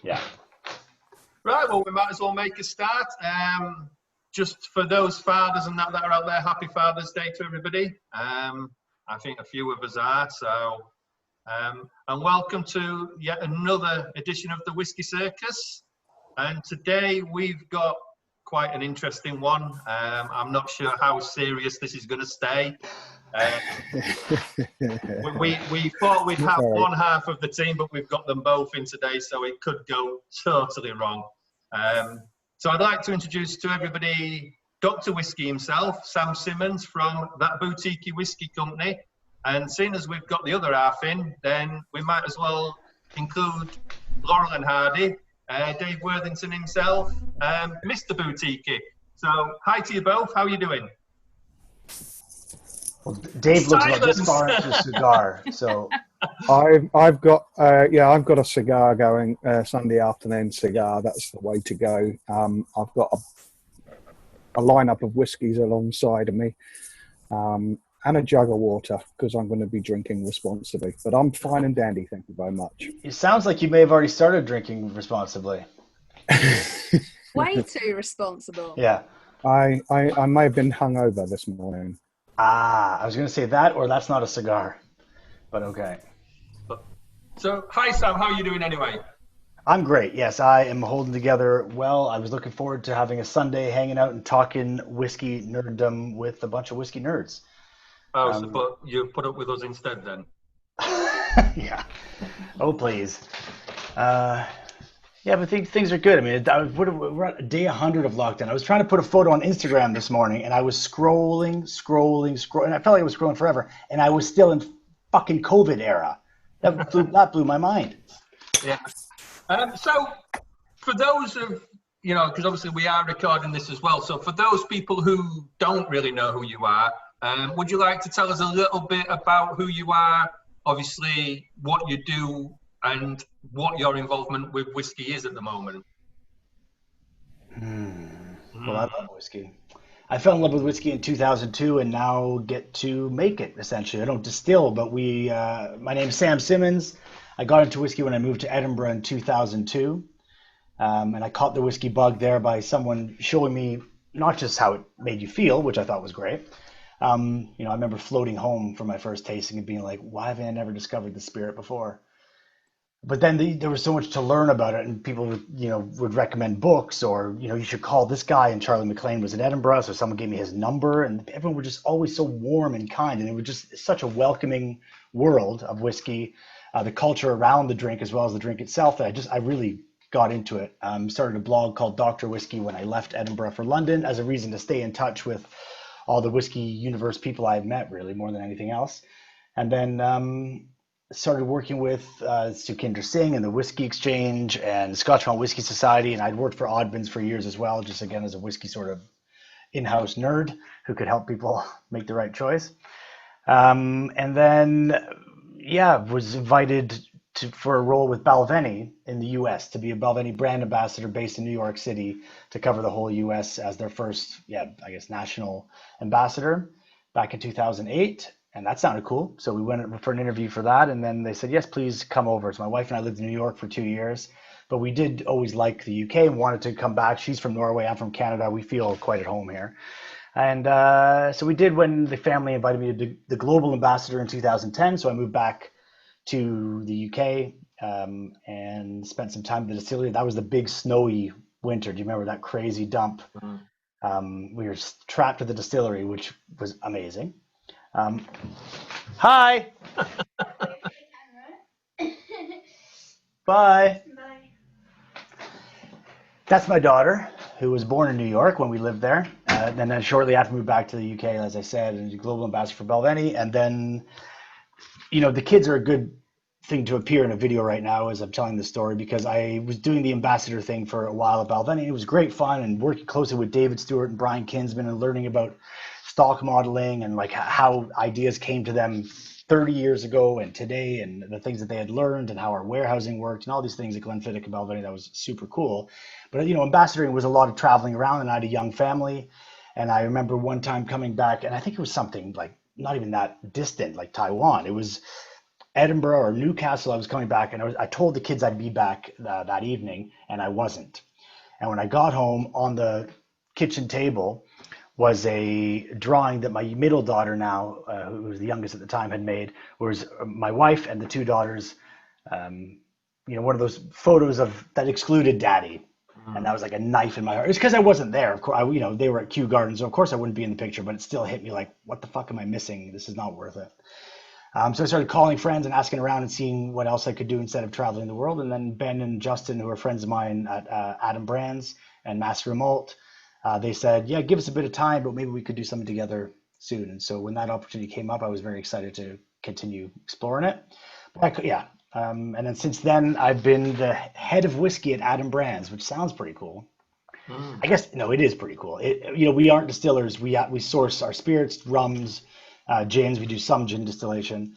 Yeah. Right, well, we might as well make a start. Just for those fathers and that are out there, happy Father's Day to everybody. I think a few of us are, so... and welcome to yet another edition of the Whiskey Circus. And today we've got quite an interesting one. I'm not sure how serious this is going to stay. We thought we'd have one half of the team, but we've got them both in today, so it could go totally wrong. So I'd like to introduce to everybody Dr. Whiskey himself, Sam Simmons from That Boutique-y Whisky Company. And seeing as we've got the other half in, then we might as well include Laurel and Hardy, Dave Worthington himself, Mr. Boutique-y. So hi to you both. How are you doing? Well, Dave looks about this far into a cigar, so I've got a cigar going, Sunday afternoon cigar. That's the way to go. I've got a lineup of whiskies alongside of me, and a jug of water because I'm going to be drinking responsibly. But I'm fine and dandy, thank you very much. It sounds like you may have already started drinking responsibly. Way too responsible. Yeah. I may have been hungover this morning. I was going to say that, or that's not a cigar, but okay. So, hi Sam, how are you doing anyway? I'm great. Yes, I am holding together well. I was looking forward to having a Sunday hanging out and talking whiskey nerddom with a bunch of whiskey nerds. Oh, but you put up with us instead then? Yeah. Oh, please. Yeah, but things are good. I mean, we're at day 100 of lockdown. I was trying to put a photo on Instagram this morning, and I was scrolling, and I felt like I was scrolling forever, and I was still in fucking COVID era. That blew my mind. Yeah. So, for those of, because obviously we are recording this as well, so for those people who don't really know who you are, would you like to tell us a little bit about who you are, obviously what you do, and what your involvement with whiskey is at the moment? Well, I love whiskey. I fell in love with whiskey in 2002 and now get to make it, essentially. I don't distill, but my name's Sam Simmons. I got into whiskey when I moved to Edinburgh in 2002. And I caught the whiskey bug there by someone showing me not just how it made you feel, which I thought was great. I remember floating home from my first tasting and being like, why haven't I never discovered the spirit before? But then there was so much to learn about it, and people would recommend books, or you should call this guy. And Charlie McLean was in Edinburgh, so someone gave me his number, and everyone was just always so warm and kind, and it was just such a welcoming world of whiskey, the culture around the drink as well as the drink itself. That I really got into it. Started a blog called Dr. Whiskey when I left Edinburgh for London as a reason to stay in touch with all the whiskey universe people I've met, really more than anything else, and then. Started working with Sukhinder Singh and the Whiskey Exchange and Scotch Malt Whiskey Society, and I'd worked for Oddmans for years as well, just again as a whiskey sort of in-house nerd who could help people make the right choice. And then, was invited for a role with Balvenie in the U.S. to be a Balvenie brand ambassador based in New York City to cover the whole U.S. as their first, national ambassador back in 2008. And that sounded cool. So we went for an interview for that. And then they said, yes, please come over. So my wife and I lived in New York for 2 years. But we did always like the UK and wanted to come back. She's from Norway. I'm from Canada. We feel quite at home here. And so we did when the family invited me to be the global ambassador in 2010. So I moved back to the UK and spent some time at the distillery. That was the big snowy winter. Do you remember that crazy dump? We were trapped at the distillery, which was amazing. Hi. Bye. That's my daughter, who was born in New York when we lived there. And then shortly after, moved back to the UK, as I said, and global ambassador for Balvenie. And then, the kids are a good thing to appear in a video right now as I'm telling the story, because I was doing the ambassador thing for a while at Balvenie. It was great fun, and working closely with David Stewart and Brian Kinsman and learning about stock modeling and like how ideas came to them 30 years ago and today, and the things that they had learned and how our warehousing worked and all these things at Glenfiddich and Balvenie. That was super cool. But ambassadoring was a lot of traveling around, and I had a young family. And I remember one time coming back, and I think it was something like not even that distant, like Taiwan. It was Edinburgh or Newcastle. I was coming back, and I told the kids I'd be back that evening, and I wasn't. And when I got home, on the kitchen table was a drawing that my middle daughter now, who was the youngest at the time, had made, was my wife and the two daughters, one of those photos of that excluded daddy. And that was like a knife in my heart. It's because I wasn't there. Of course, they were at Kew Gardens, so of course I wouldn't be in the picture, but it still hit me like, what the fuck am I missing? This is not worth it. So I started calling friends and asking around and seeing what else I could do instead of traveling the world. And then Ben and Justin, who are friends of mine at Adam Brands and Master of Malt, they said, yeah, give us a bit of time, but maybe we could do something together soon. And so when that opportunity came up, I was very excited to continue exploring it. And then since then, I've been the head of whiskey at Adam Brands, which sounds pretty cool. I guess, no, it is pretty cool. We aren't distillers. We source our spirits, rums, gins. We do some gin distillation.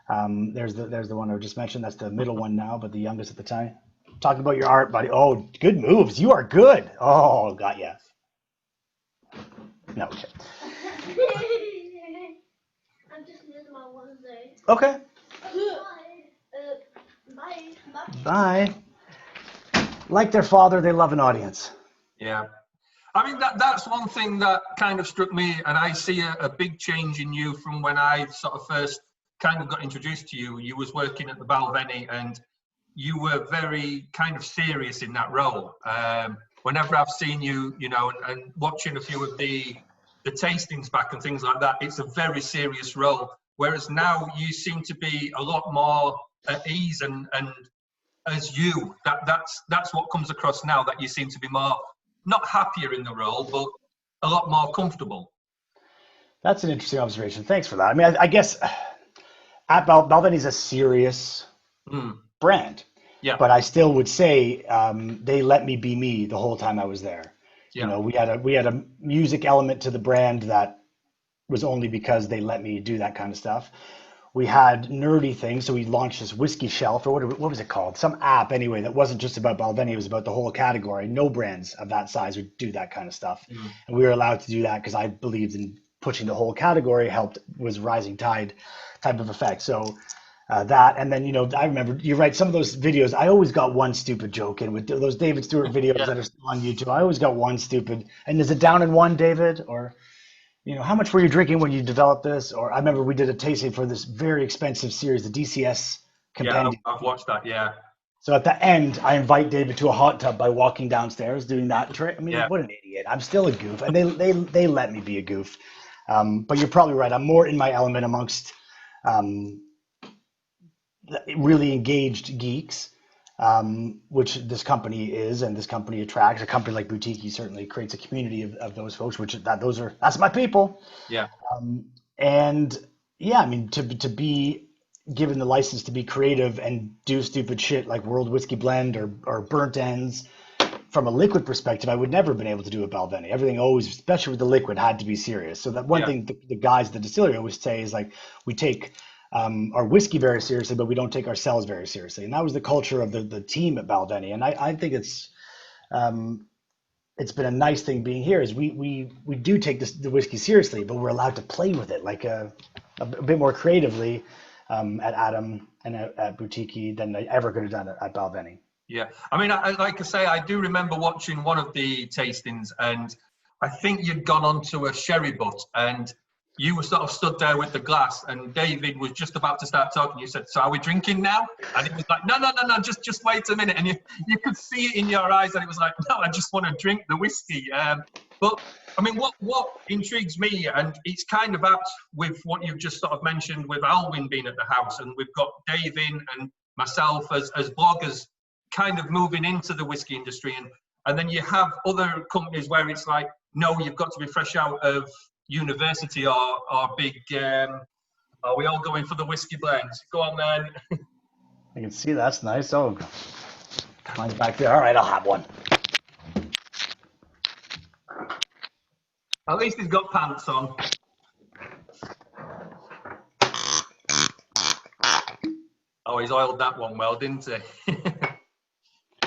There's the one I just mentioned. That's the middle one now, but the youngest at the time. Talking about your art, buddy. Oh, good moves. You are good. Oh, got ya. No. Okay. I'm just using my one day. Okay. Bye. Bye. Like their father, they love an audience. Yeah. I mean, that's one thing that kind of struck me, and I see a big change in you from when I sort of first kind of got introduced to you. You was working at the Balvenie, and you were very kind of serious in that role. Whenever I've seen you, and watching a few of the tastings back and things like that, it's a very serious role. Whereas now you seem to be a lot more at ease and as you. That's what comes across now, that you seem to be more, not happier in the role, but a lot more comfortable. That's an interesting observation. Thanks for that. I mean, I guess at Balvenie is a serious brand. Yeah. But I still would say they let me be me the whole time I was there. Yeah. We had a music element to the brand that was only because they let me do that kind of stuff. We had nerdy things, so we launched this whiskey shelf, or what was it called? Some app anyway that wasn't just about Balvenie, it was about the whole category. No brands of that size would do that kind of stuff. And we were allowed to do that because I believed in pushing the whole category, was rising tide type of effect. So that, and then, I remember, you're right, some of those videos, I always got one stupid joke in with those David Stewart videos that are still on YouTube. I always got one stupid, and is it down in one, David? Or, how much were you drinking when you developed this? Or I remember we did a tasting for this very expensive series, the DCS Compendium. Yeah, I've watched that, yeah. So at the end, I invite David to a hot tub by walking downstairs, doing that trick. I mean, What an idiot. I'm still a goof, and they let me be a goof. But you're probably right. I'm more in my element amongst really engaged geeks, which this company is, and this company attracts. A company like Boutique-y certainly creates a community of those folks, that's my people. Yeah. And yeah, I mean, to be given the license to be creative and do stupid shit like World Whiskey Blend or Burnt Ends, from a liquid perspective, I would never have been able to do at Balvenie. Everything always, especially with the liquid, had to be serious. So that one thing the guys at the distillery always say is like, we take our whiskey very seriously, but we don't take ourselves very seriously. And that was the culture of the team at Balvenie. And I think it's been a nice thing being here, is we do take the whiskey seriously, but we're allowed to play with it like a bit more creatively at Adam and at Boutique-y than I ever could have done at Balvenie. Yeah, I mean, like I say, I do remember watching one of the tastings, and I think you'd gone on to a sherry butt, and you were sort of stood there with the glass, and David was just about to start talking. You said, "So are we drinking now?" And it was like, "No, just wait a minute." And you could see it in your eyes, and it was like, "No, I just want to drink the whiskey." But I mean, what intrigues me, and it's kind of apt with what you've just sort of mentioned with Alwyn being at the house, and we've got Dave in and myself as bloggers, kind of moving into the whiskey industry, and then you have other companies where it's like, no, you've got to be fresh out of university or big are we all going for the whiskey blends? Go on then. I can see that's nice. Oh, mine's back there. All right, I'll have one. At least he's got pants on. Oh, he's oiled that one well, didn't he?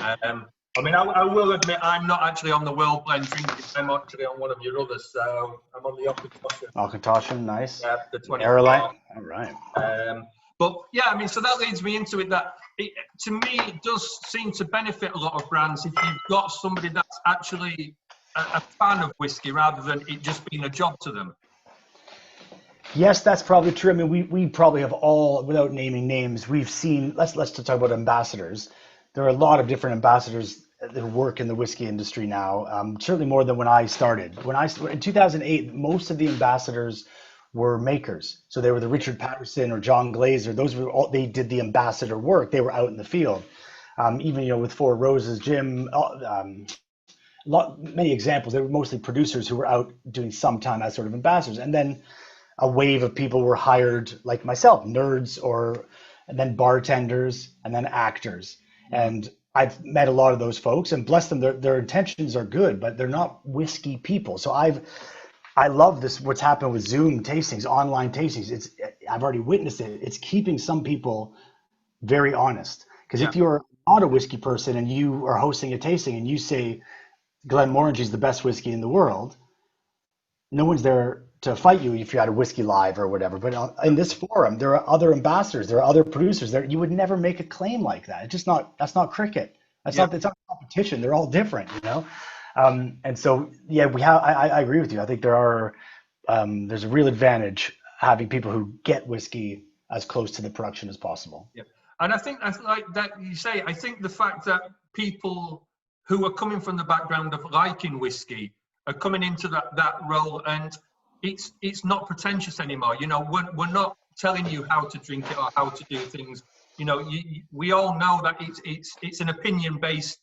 I mean, I will admit I'm not actually on the World Blend drinking. I'm actually on one of your others, so I'm on the Auchentoshan. Auchentoshan, nice. Yeah, the 20. Aerolite. All right. But yeah, I mean, so that leads me into it that to me, it does seem to benefit a lot of brands if you've got somebody that's actually a fan of whiskey rather than it just being a job to them. Yes, that's probably true. I mean, we probably have all, without naming names, we've seen. Let's just talk about ambassadors. There are a lot of different ambassadors that work in the whiskey industry now. Certainly more than when I started. In 2008, most of the ambassadors were makers. So they were the Richard Patterson or John Glazer. Those were all, they did the ambassador work. They were out in the field. Even with Four Roses, Jim, many examples. They were mostly producers who were out doing some time as sort of ambassadors, and then a wave of people were hired, like myself, nerds, and then bartenders, and then actors. And I've met a lot of those folks, and bless them, their intentions are good, but they're not whiskey people. So I love this. What's happened with Zoom tastings, online tastings. I've already witnessed it. It's keeping some people very honest. Because if you're not a whiskey person and you are hosting a tasting and you say Glenmorangie is the best whiskey in the world, no one's there to fight you if you had a whiskey live or whatever. But in this forum, there are other ambassadors, there are other producers there. You would never make a claim like that. It's just not. That's not cricket. It's not competition. They're all different, And so, yeah, I agree with you. I think there's a real advantage having people who get whiskey as close to the production as possible. Yeah, and I think like that you say. I think the fact that people who are coming from the background of liking whiskey are coming into that role, and it's not pretentious anymore. We're not telling you how to drink it or how to do things. We all know that it's an opinion-based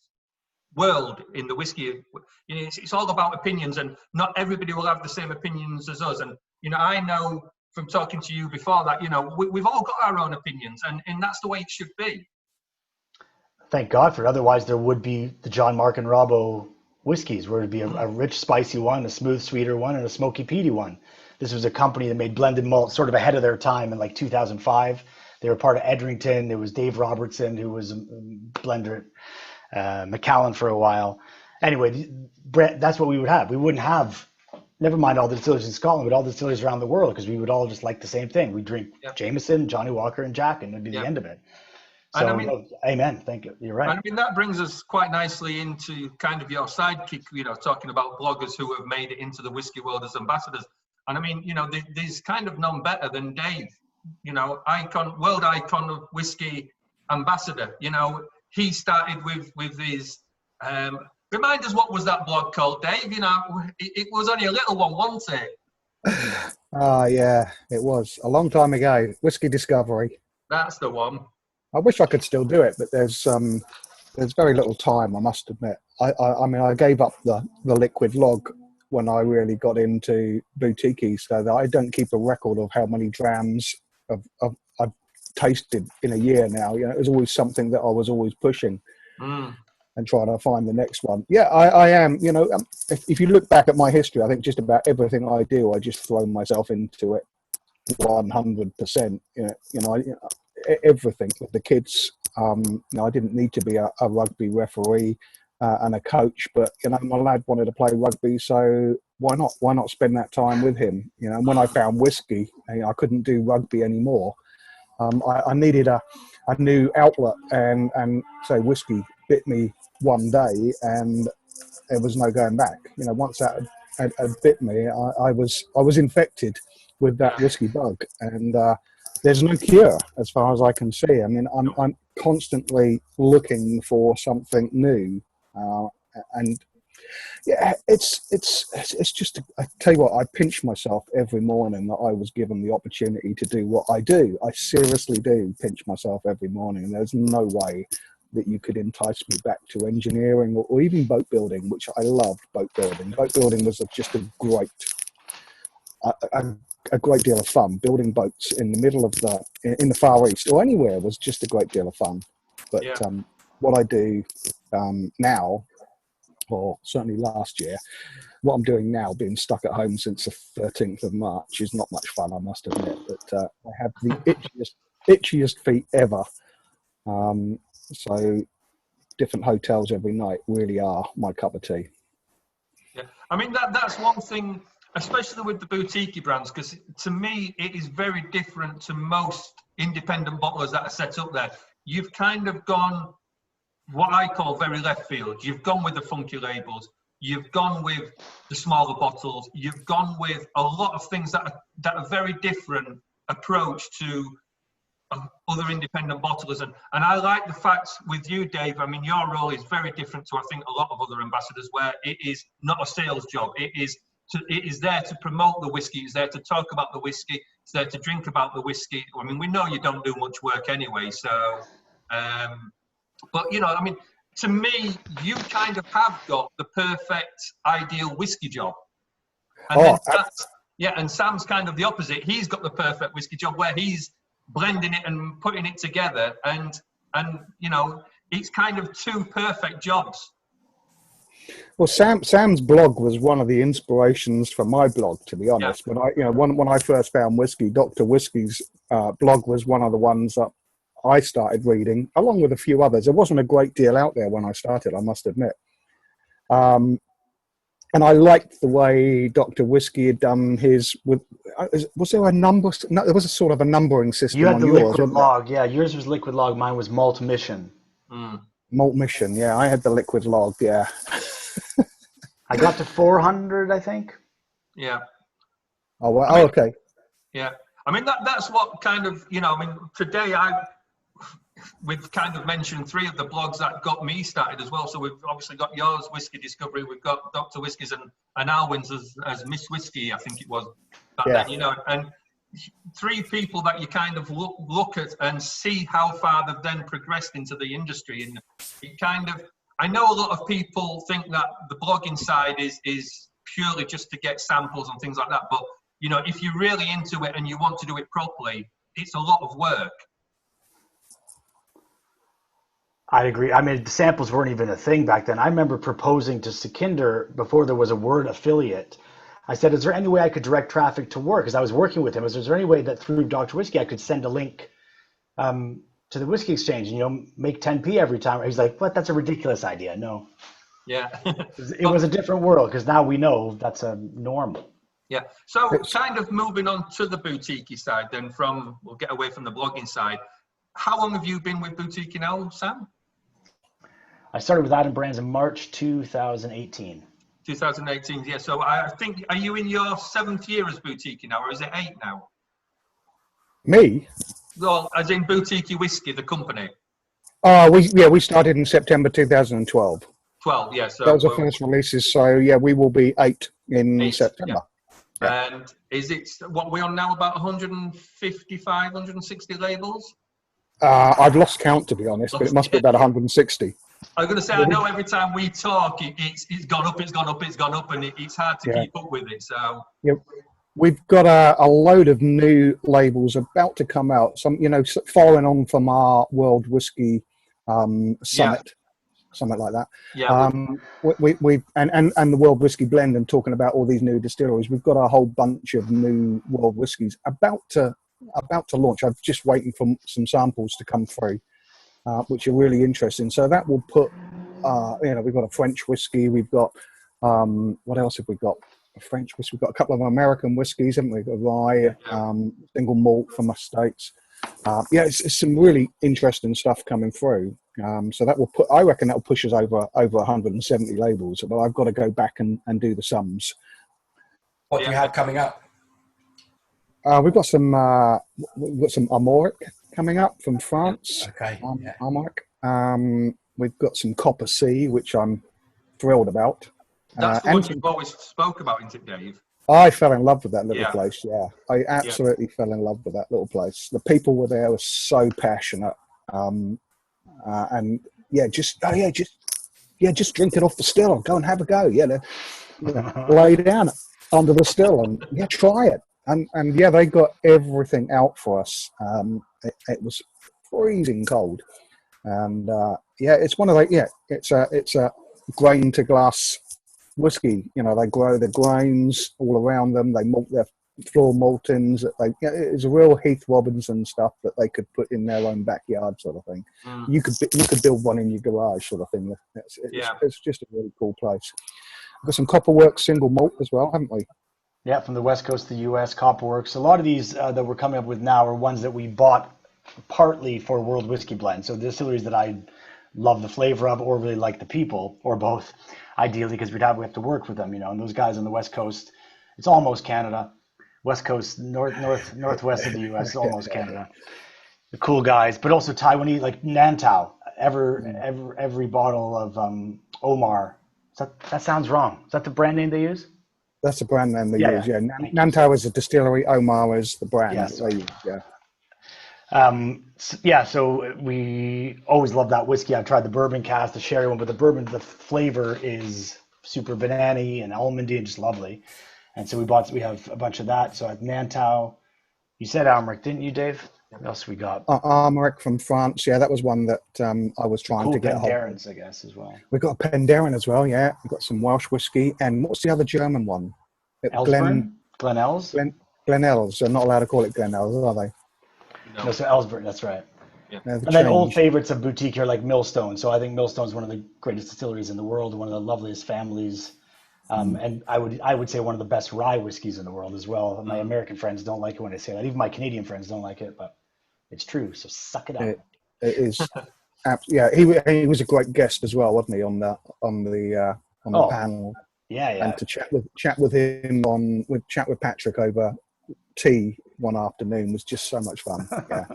world in the whiskey. It's all about opinions, and not everybody will have the same opinions as us. And I know from talking to you before that we've all got our own opinions, and that's the way it should be. Thank God for it. Otherwise, there would be the John Mark and Robbo whiskeys, where it'd be a rich, spicy one, a smooth, sweeter one, and a smoky, peaty one. This was a company that made blended malt sort of ahead of their time in like 2005. They were part of Edrington. There was Dave Robertson, who was a blender at Macallan for a while. Anyway, that's what we would have. We wouldn't have, never mind all the distilleries in Scotland, but all the distilleries around the world, because we would all just like the same thing. We'd drink Jameson, Johnny Walker, and Jack, and that'd be the end of it. So, amen. Thank you. You're right. And I mean, that brings us quite nicely into kind of your sidekick, talking about bloggers who have made it into the whiskey world as ambassadors. And I mean, there's kind of none better than Dave, world icon of whiskey ambassador. He started with his, remind us, what was that blog called, Dave? It was only a little one, wasn't it? Yeah, it was a long time ago. Whiskey Discovery. That's the one. I wish I could still do it, but there's very little time, I must admit. I mean, I gave up the liquid log when I really got into boutique, so that I don't keep a record of how many drams I've tasted in a year now. It was always something that I was always pushing and trying to find the next one. Yeah, I am. If you look back at my history, I think just about everything I do, I just throw myself into it 100%. Everything with the kids. I didn't need to be a rugby referee and a coach, but my lad wanted to play rugby, so why not spend that time with him? And when I found whiskey, I couldn't do rugby anymore. I needed a new outlet, and so whiskey bit me one day, and there was no going back. Once that had bit me, I was infected with that whiskey bug, and there's no cure as far as I can see. I mean, I'm constantly looking for something new, and yeah, it's just. I tell you what, I pinch myself every morning that I was given the opportunity to do what I do. I seriously do pinch myself every morning, and there's no way that you could entice me back to engineering or even boat building, which I loved. Boat building was just a great deal of fun. Building boats in the middle of in the Far East or anywhere was just a great deal of fun. But what I do now, or certainly last year, what I'm doing now, being stuck at home since the 13th of March, is not much fun, I must admit. But I have the itchiest feet ever. So different hotels every night really are my cup of tea. Yeah, I mean that's one thing especially with the boutique brands, because to me, it is very different to most independent bottlers that are set up there. You've kind of gone what I call very left field. You've gone with the funky labels. You've gone with the smaller bottles. You've gone with a lot of things that are very different approach to other independent bottlers. And I like the fact with you, Dave, I mean, your role is very different to, I think, a lot of other ambassadors, where it is not a sales job. It is there to promote the whiskey. It's there to talk about the whiskey. It's there to drink about the whiskey. I mean, we know you don't do much work anyway. So, but, you know, I mean, to me, you kind of have got the perfect ideal whiskey job. And and Sam's kind of the opposite. He's got the perfect whiskey job where he's blending it and putting it together. And you know, it's kind of two perfect jobs. Well, Sam's blog was one of the inspirations for my blog, to be honest. Yeah. When I first found whiskey, Dr. Whiskey's blog was one of the ones that I started reading, along with a few others. There wasn't a great deal out there when I started, I must admit. And I liked the way Dr. Whiskey had done his. Was there a number? No, there was a sort of a numbering system. You had on the yours, liquid log. Yeah, yours was liquid log. Mine was malt mission. Malt mission. Yeah, I had the liquid log. Yeah. I got to 400, I think. Yeah. Oh, well, okay. Yeah. I mean, that's what kind of, you know, I mean, today we've kind of mentioned three of the blogs that got me started as well. So we've obviously got yours, Whiskey Discovery. We've got Dr. Whiskey's and Alwyn's as Miss Whiskey, I think it was back then, you know, and three people that you kind of look at and see how far they've then progressed into the industry. And it kind of, I know a lot of people think that the blogging side is purely just to get samples and things like that. But, you know, if you're really into it and you want to do it properly, it's a lot of work. I agree. I mean, the samples weren't even a thing back then. I remember proposing to Sukhinder before there was a word affiliate. I said, is there any way I could direct traffic to work? Because I was working with him. Is there any way that through Dr. Whiskey I could send a link to the Whiskey Exchange and, you know, make 10p every time? He's like, what? That's a ridiculous idea. No. Yeah. It was a different world because now we know that's a norm. Yeah. So kind of moving on to the boutique side then we'll get away from the blogging side. How long have you been with Boutique now, Sam? I started with Adam Brands in March 2018. 2018, yeah. So I think, are you in your 7th year as Boutique now, or is it 8 now? Me? Well, as in Boutique-y Whisky, the company. We started in September 2012. 12, yeah. So that was the first releases. So yeah, we will be 8 in September. Yeah. Yeah. And is it what we're on now? About 155, 160 labels? I've lost count, to be honest, but it must be about 160. I was going to say, I know every time we talk, it's gone up, it's gone up, it's gone up, and it's hard to keep up with it. So yeah, we've got a load of new labels about to come out. Some, you know, following on from our World Whiskey Summit, something like that. Yeah. We and the World Whiskey Blend, and talking about all these new distilleries. We've got a whole bunch of new World Whiskies about to launch. I'm just waiting for some samples to come through, which are really interesting. So that will put, we've got a French whiskey. We've got, what else have we got? A French whiskey. We've got a couple of American whiskies, haven't we? We've got rye, single malt from the States. It's some really interesting stuff coming through. So that will I reckon that will push us over 170 labels. But I've got to go back and do the sums. What do you have coming up? We've got some Armoric coming up from France. Okay. Armoric. We've got some Copper Sea, which I'm thrilled about. That's the one you've always spoke about, isn't it, Dave? I fell in love with that little place. Yeah, I absolutely fell in love with that little place. The people were there were so passionate, and just drink it off the still. Go and have a go. Lay down under the still and try it. And they got everything out for us. It was freezing cold, and it's one of the it's a grain to glass whiskey. You know, they grow the grains all around them. They malt their floor maltings. It's a real Heath Robinson stuff that they could put in their own backyard, sort of thing. You could build one in your garage, sort of thing. It's just a really cool place. We've got some Copperworks single malt as well, haven't we? Yeah, from the west coast of the U.S., Copperworks. A lot of these that we're coming up with now are ones that we bought partly for World Whiskey Blend. So distilleries that I love the flavor of or really like the people, or both, ideally, because we have to work with them, and those guys on the west coast, it's almost Canada. West coast, northwest of the U.S. is almost Canada. The cool guys, but also Taiwanese, like Nantao. Every bottle of Omar. That sounds wrong. Is that the brand name they use? That's the brand name they Yeah, use. yeah. Yeah, Thank you. Nantao is the distillery. Omar is the brand Yeah, that sorry. they use. Yeah. So we always love that whiskey. I've tried the bourbon cast, the sherry one, but the flavor is super banana-y and almondy and just lovely. And so we have a bunch of that. So at Nantao, you said Almeric, didn't you, Dave? What else we got? Armoric from France. Yeah, that was one that I was trying Cool to get a hold of. Penderens, I guess, as well. We've got a Penderyn as well. Yeah, we've got some Welsh whiskey. And what's the other German one? Elsburn? Glenells? Glenells. They're not allowed to call it Glenells, are they? No, so Ellsburn, that's right. Yeah. And then old favorites of boutique here like Millstone. So I think Millstone's one of the greatest distilleries in the world, one of the loveliest families. And I would say one of the best rye whiskeys in the world as well. My American friends don't like it when I say that. Even my Canadian friends don't like it, but it's true. So suck it up. It is. Yeah, he was a great guest as well, wasn't he, on the panel? Yeah. And to chat with him chat with Patrick over tea one afternoon was just so much fun. Yeah,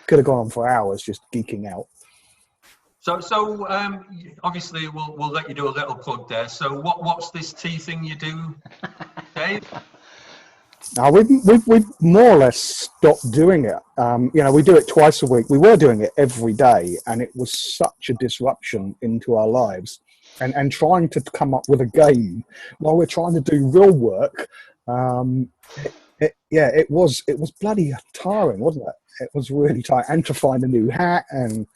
could have gone on for hours just geeking out. So obviously we'll let you do a little plug there. So what's this tea thing you do, Dave? Now we've more or less stopped doing it. We do it twice a week. We were doing it every day, and it was such a disruption into our lives. And trying to come up with a game while we're trying to do real work, it was bloody tiring, wasn't it? It was really tiring, and to find a new hat, and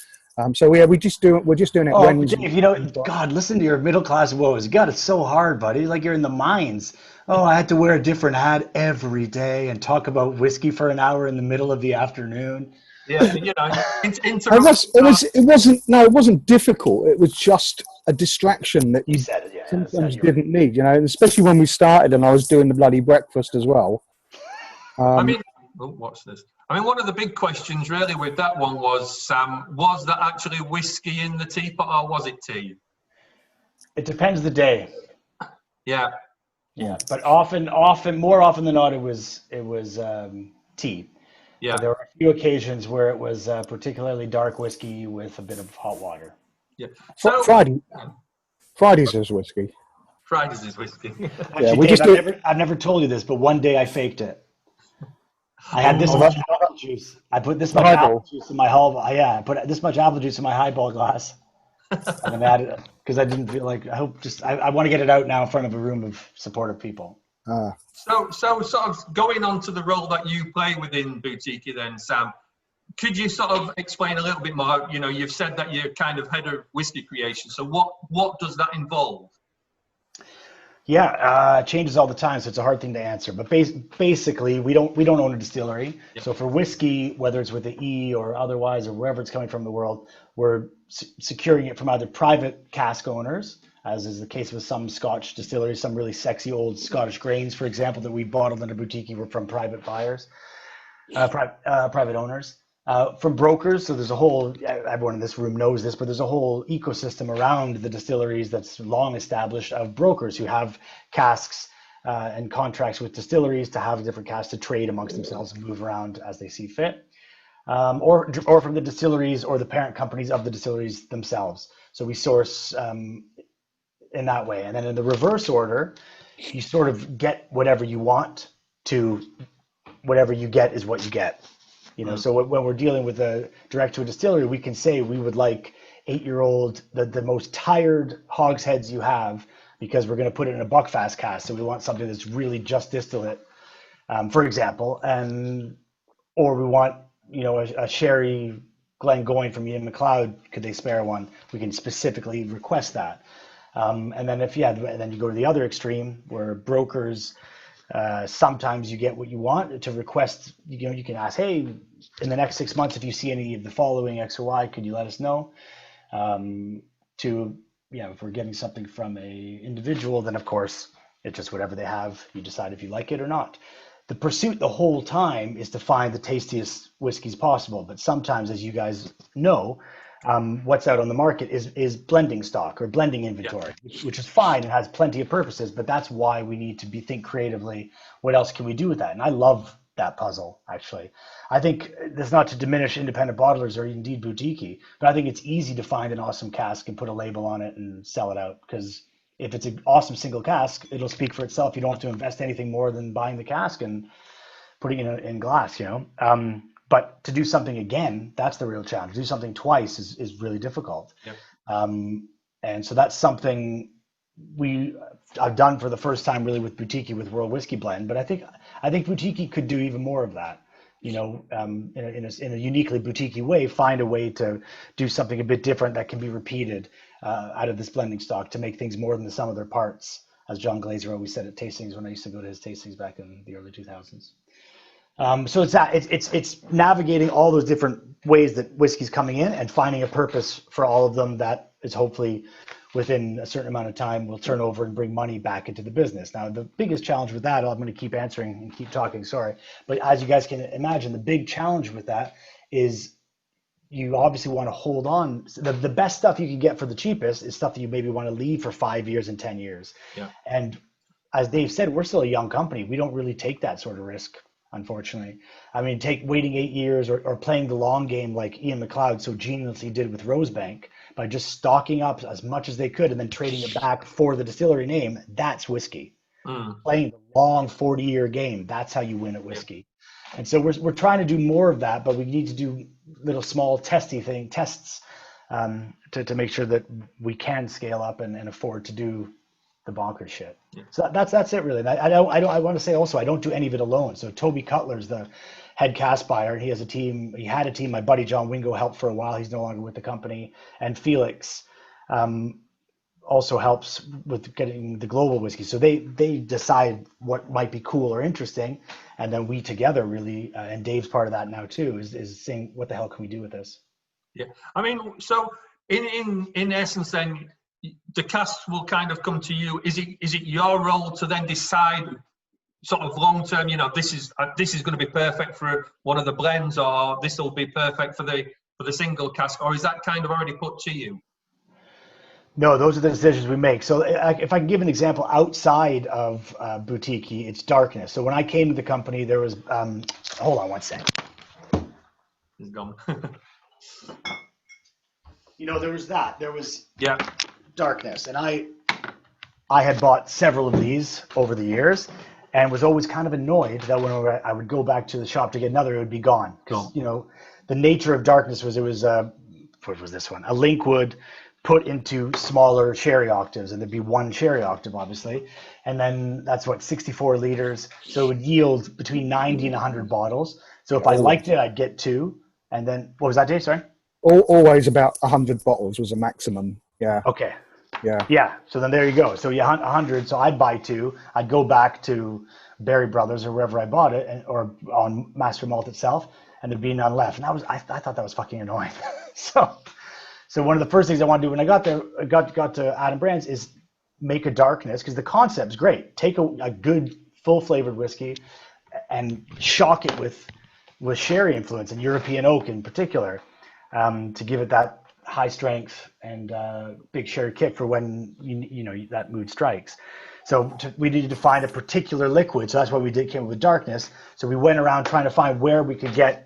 we're just doing it. Oh, Dave, God, listen to your middle class woes. God, it's so hard, buddy. Like you're in the mines. Oh, I had to wear a different hat every day and talk about whiskey for an hour in the middle of the afternoon. Yeah, it wasn't difficult. It was just a distraction that you said it, yeah, sometimes didn't need, and especially when we started and I was doing the bloody breakfast as well. What's this? One of the big questions really with that one was, Sam, was that actually whiskey in the teapot or was it tea? It depends the day. Yeah. Yeah, but more often than not, it was tea. Yeah. But there were a few occasions where it was particularly dark whiskey with a bit of hot water. Yeah. So, Fridays is whiskey. Fridays is whiskey. Actually, Dave, I've never told you this, but one day I faked it. I had this much apple juice. I put this much apple juice in my I put this much apple juice in my highball glass. And then added it because I didn't feel like I want to get it out now in front of a room of supportive people. So sort of going on to the role that you play within Boutique-y then, Sam, could you sort of explain a little bit more? You've said that you're kind of head of whiskey creation. So what does that involve? Yeah, it changes all the time, so it's a hard thing to answer. But basically, we don't own a distillery. Yep. So for whiskey, whether it's with the E or otherwise, or wherever it's coming from in the world, we're securing it from either private cask owners, as is the case with some Scotch distilleries. Some really sexy old Scottish grains, for example, that we bottled in a boutique were from private buyers, private owners. From brokers, so there's a whole, everyone in this room knows this, but there's a whole ecosystem around the distilleries that's long established of brokers who have casks and contracts with distilleries to have different casks to trade amongst themselves and move around as they see fit, or from the distilleries or the parent companies of the distilleries themselves. So we source in that way. And then in the reverse order, you sort of get whatever you want to whatever you get is what you get. So when we're dealing with a direct to a distillery, we can say we would like 8-year-old, the most tired hogsheads you have, because we're going to put it in a buckfast cask. So we want something that's really just distillate, for example, or we want a sherry Glengoyne from Ian McLeod. Could they spare one? We can specifically request that. And then and then you go to the other extreme where brokers. Sometimes you get what you want to request. You can ask, hey, in the next 6 months, if you see any of the following X or Y, could you let us know? If we're getting something from a individual, then of course It's just whatever they have. You decide if you like it or not. The pursuit the whole time is to find the tastiest whiskeys possible. But sometimes, as you guys know, what's out on the market is blending stock or blending inventory, which is fine and has plenty of purposes. But that's why we need to think creatively. What else can we do with that? And I love that puzzle, actually. I think that's not to diminish independent bottlers or indeed boutique, but I think it's easy to find an awesome cask and put a label on it and sell it out, because if it's an awesome single cask, it'll speak for itself. You don't have to invest anything more than buying the cask and putting it in glass, But to do something again, that's the real challenge. To do something twice is really difficult. Yep. And so that's something I've done for the first time really with Boutique-y, with World Whiskey Blend. But I think Boutique-y could do even more of that. In a uniquely boutique-y way, find a way to do something a bit different that can be repeated out of this blending stock to make things more than the sum of their parts, as John Glazer always said at tastings when I used to go to his tastings back in the early 2000s. So it's navigating all those different ways that whiskey's coming in and finding a purpose for all of them that is hopefully within a certain amount of time will turn over and bring money back into the business. Now, the biggest challenge with that, I'm going to keep answering and keep talking, sorry, but as you guys can imagine, the big challenge with that is you obviously want to hold on. The best stuff you can get for the cheapest is stuff that you maybe want to leave for 5 years and 10 years. Yeah. And as Dave said, we're still a young company. We don't really take that sort of risk, unfortunately. I mean, waiting 8 years or playing the long game like Ian McLeod so geniusly did with Rosebank by just stocking up as much as they could and then trading it back for the distillery name. That's whiskey. Playing the long 40-year game. That's how you win at whiskey. And so we're trying to do more of that, but we need to do little small tests to make sure that we can scale up and afford to do the bonkers shit. Yeah. So that's it really. And I want to say also, I don't do any of it alone. So Toby Cutler's the head cask buyer, and he has a team. He had a team. My buddy John Wingo helped for a while. He's no longer with the company. And Felix also helps with getting the global whiskey. So they decide what might be cool or interesting, and then we together really, and Dave's part of that now too, is saying what the hell can we do with this? Yeah, I mean, so in essence, then the casks will kind of come to you. Is it your role to then decide, sort of long term? This is going to be perfect for one of the blends, or this will be perfect for the single cask, or is that kind of already put to you? No, those are the decisions we make. So if I can give an example outside of Boutique-y, it's darkness. So when I came to the company, there was, hold on one second. It's gone. There was yeah, darkness. And I had bought several of these over the years and was always kind of annoyed that when I would go back to the shop to get another, it would be gone. Because, the nature of darkness was what was this one? A linkwood put into smaller sherry octaves, and there'd be one sherry octave, obviously. And then that's 64 liters. So it would yield between 90 and 100 bottles. So if I liked it, I'd get two. And then, what was that, Dave? Sorry? Always about 100 bottles was a maximum. Yeah. Okay. Yeah. Yeah. So then there you go. So 100. So I'd buy two. I'd go back to Berry Brothers or wherever I bought it, or on Master Malt itself, and there'd be none left. And I thought that was fucking annoying. So one of the first things I wanted to do when I got there, got to Adam Brands, is make a darkness, because the concept's great. Take a good full flavored whiskey and shock it with sherry influence and European oak in particular, to give it that high strength and big sherry kick for when that mood strikes. So we needed to find a particular liquid. So that's why came up with darkness. So we went around trying to find where we could get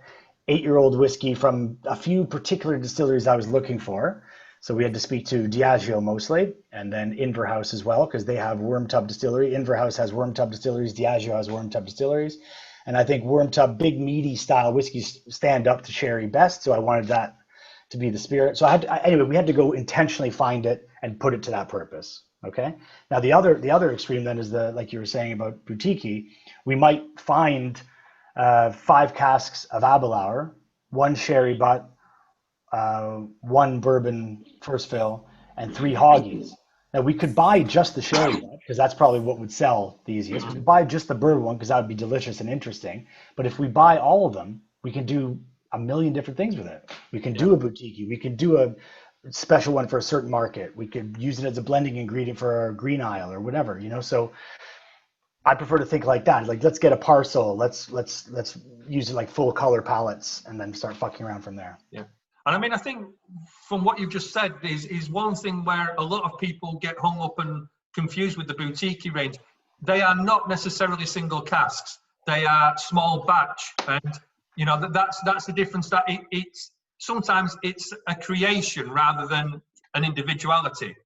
8-year-old whiskey from a few particular distilleries I was looking for. So we had to speak to Diageo mostly, and then Inverhouse as well, because they have Wormtub Distillery. Inverhouse has Wormtub Distilleries. Diageo has Wormtub Distilleries. And I think Wormtub, big meaty style whiskeys stand up to sherry best. So I wanted that to be the spirit. So anyway, we had to go intentionally find it and put it to that purpose. Okay. Now the other extreme then is like you were saying about Boutique-y, we might find 5 casks of Abelauer, 1 sherry butt, 1 bourbon first fill, and 3 hoggies. Now we could buy just the sherry butt, because that's probably what would sell the easiest. We could buy just the bourbon one, because that would be delicious and interesting. But if we buy all of them, we can do a million different things with it. We can do a Boutique-y, we can do special one for a certain market. We could use it as a blending ingredient for our green isle or whatever, you know. So I prefer to think like that. Like, let's get a parcel. Let's use it like full color palettes, and then start fucking around from there. Yeah. And I mean, I think from what you've just said is one thing where a lot of people get hung up and confused with the boutique range. They are not necessarily single casks. They are small batch, and you know that's the difference. That it's sometimes it's a creation rather than an individuality.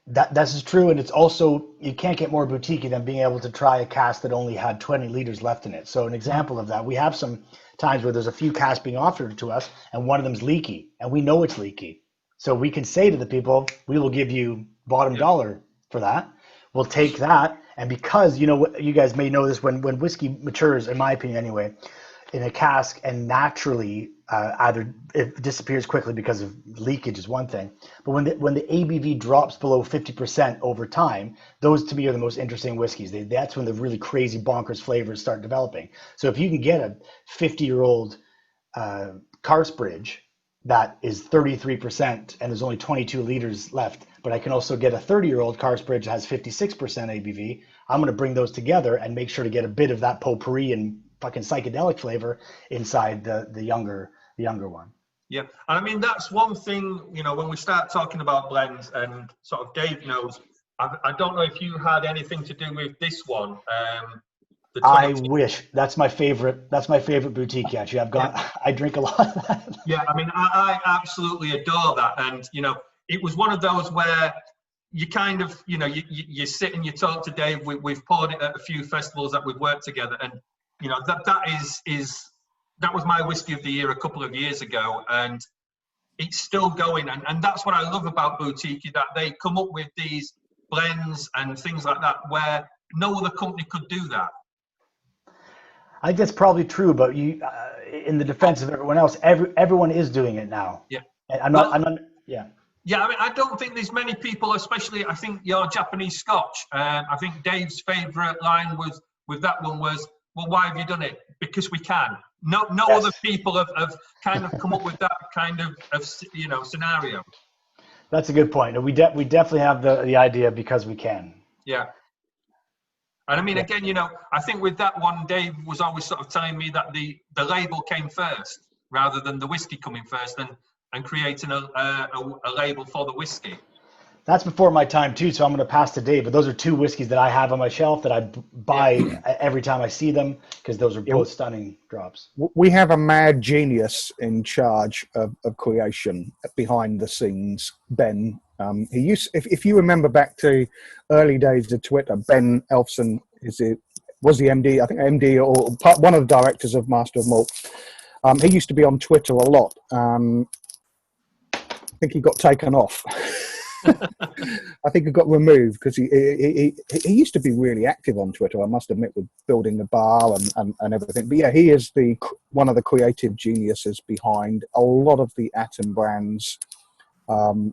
That's true, and it's also, you can't get more boutique than being able to try a cask that only had 20 liters left in it. So an example of that, we have some times where there's a few casks being offered to us, and one of them's leaky, and we know it's leaky. So we can say to the people, we will give you bottom dollar for that. We'll take that, and because, you know, what you guys may know this, when whiskey matures, in my opinion anyway, in a cask, and naturally either it disappears quickly because of leakage is one thing, but when the ABV drops below 50% over time, those to me are the most interesting whiskeys. That's when the really crazy bonkers flavors start developing. So if you can get a 50-year-old Carsbridge that is 33% and there's only 22 liters left, but I can also get a 30-year-old Carsbridge that has 56% ABV, I'm going to bring those together and make sure to get a bit of that potpourri and fucking psychedelic flavor inside the younger one. Yeah, and I mean that's one thing, you know, when we start talking about blends, and sort of Dave knows, I don't know if you had anything to do with this one. I wish. That's my favorite boutique actually. I drink a lot of that. Yeah, I mean I absolutely adore that, and you know it was one of those where you kind of, you know, you sit and you talk to Dave. We've poured it at a few festivals that we've worked together, and you know that was my whiskey of the year a couple of years ago, and it's still going. And that's what I love about Boutique, that they come up with these blends and things like that where no other company could do that. I think that's probably true, but you, in the defense of everyone else, everyone is doing it now. Yeah. I'm not. Yeah. Yeah, I mean, I don't think there's many people, especially I think your Japanese Scotch. I think Dave's favourite line with that one was, well, why have you done it? Because we can. No yes. Other people have kind of come up with that kind of you know, scenario. That's a good point. We definitely have the idea because we can. Yeah. And I mean, again, you know, I think with that one, Dave was always sort of telling me that the label came first rather than the whiskey coming first, and creating a label for the whiskey. That's before my time too, so I'm going to pass to Dave. But those are two whiskeys that I have on my shelf that I buy every time I see them, because those are both stunning drops. We have a mad genius in charge of creation behind the scenes, Ben. He used, if you remember back to early days of Twitter, Ben Elfson was the MD, I think MD or one of the directors of Master of Malt. He used to be on Twitter a lot. I think he got taken off. I think it got removed because he used to be really active on Twitter, I must admit, with building the bar and everything. But yeah, he is one of the creative geniuses behind a lot of the Atom brands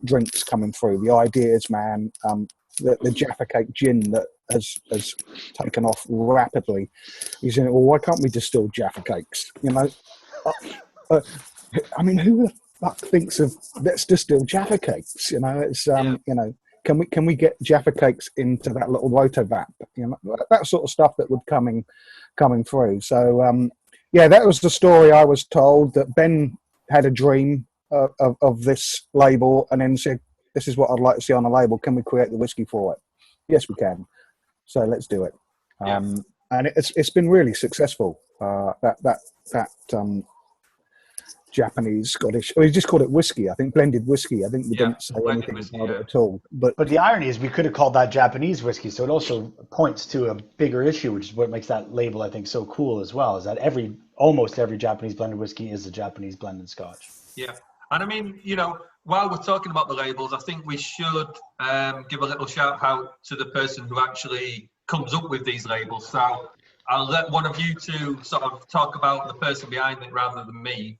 drinks coming through. The ideas, man, the Jaffa Cake gin that has taken off rapidly. He's saying, well, why can't we distill Jaffa Cakes? You know, I mean, who the fuck thinks of let's distill Jaffa Cakes? You know, it's you know, can we get Jaffa Cakes into that little rotovap? You know, that sort of stuff that would coming through. So yeah, that was the story I was told, that Ben had a dream of this label and then said, this is what I'd like to see on a label. Can we create the whiskey for it? Yes, we can. So let's do it. And it's been really successful. That Japanese Scottish, or he just called it whiskey. I think blended whiskey. I think we didn't say anything about it at all. But the irony is we could have called that Japanese whiskey. So it also points to a bigger issue, which is what makes that label, I think, so cool as well, is that almost every Japanese blended whiskey is a Japanese blended Scotch. Yeah. And I mean, you know, while we're talking about the labels, I think we should give a little shout out to the person who actually comes up with these labels. So I'll let one of you two sort of talk about the person behind it rather than me.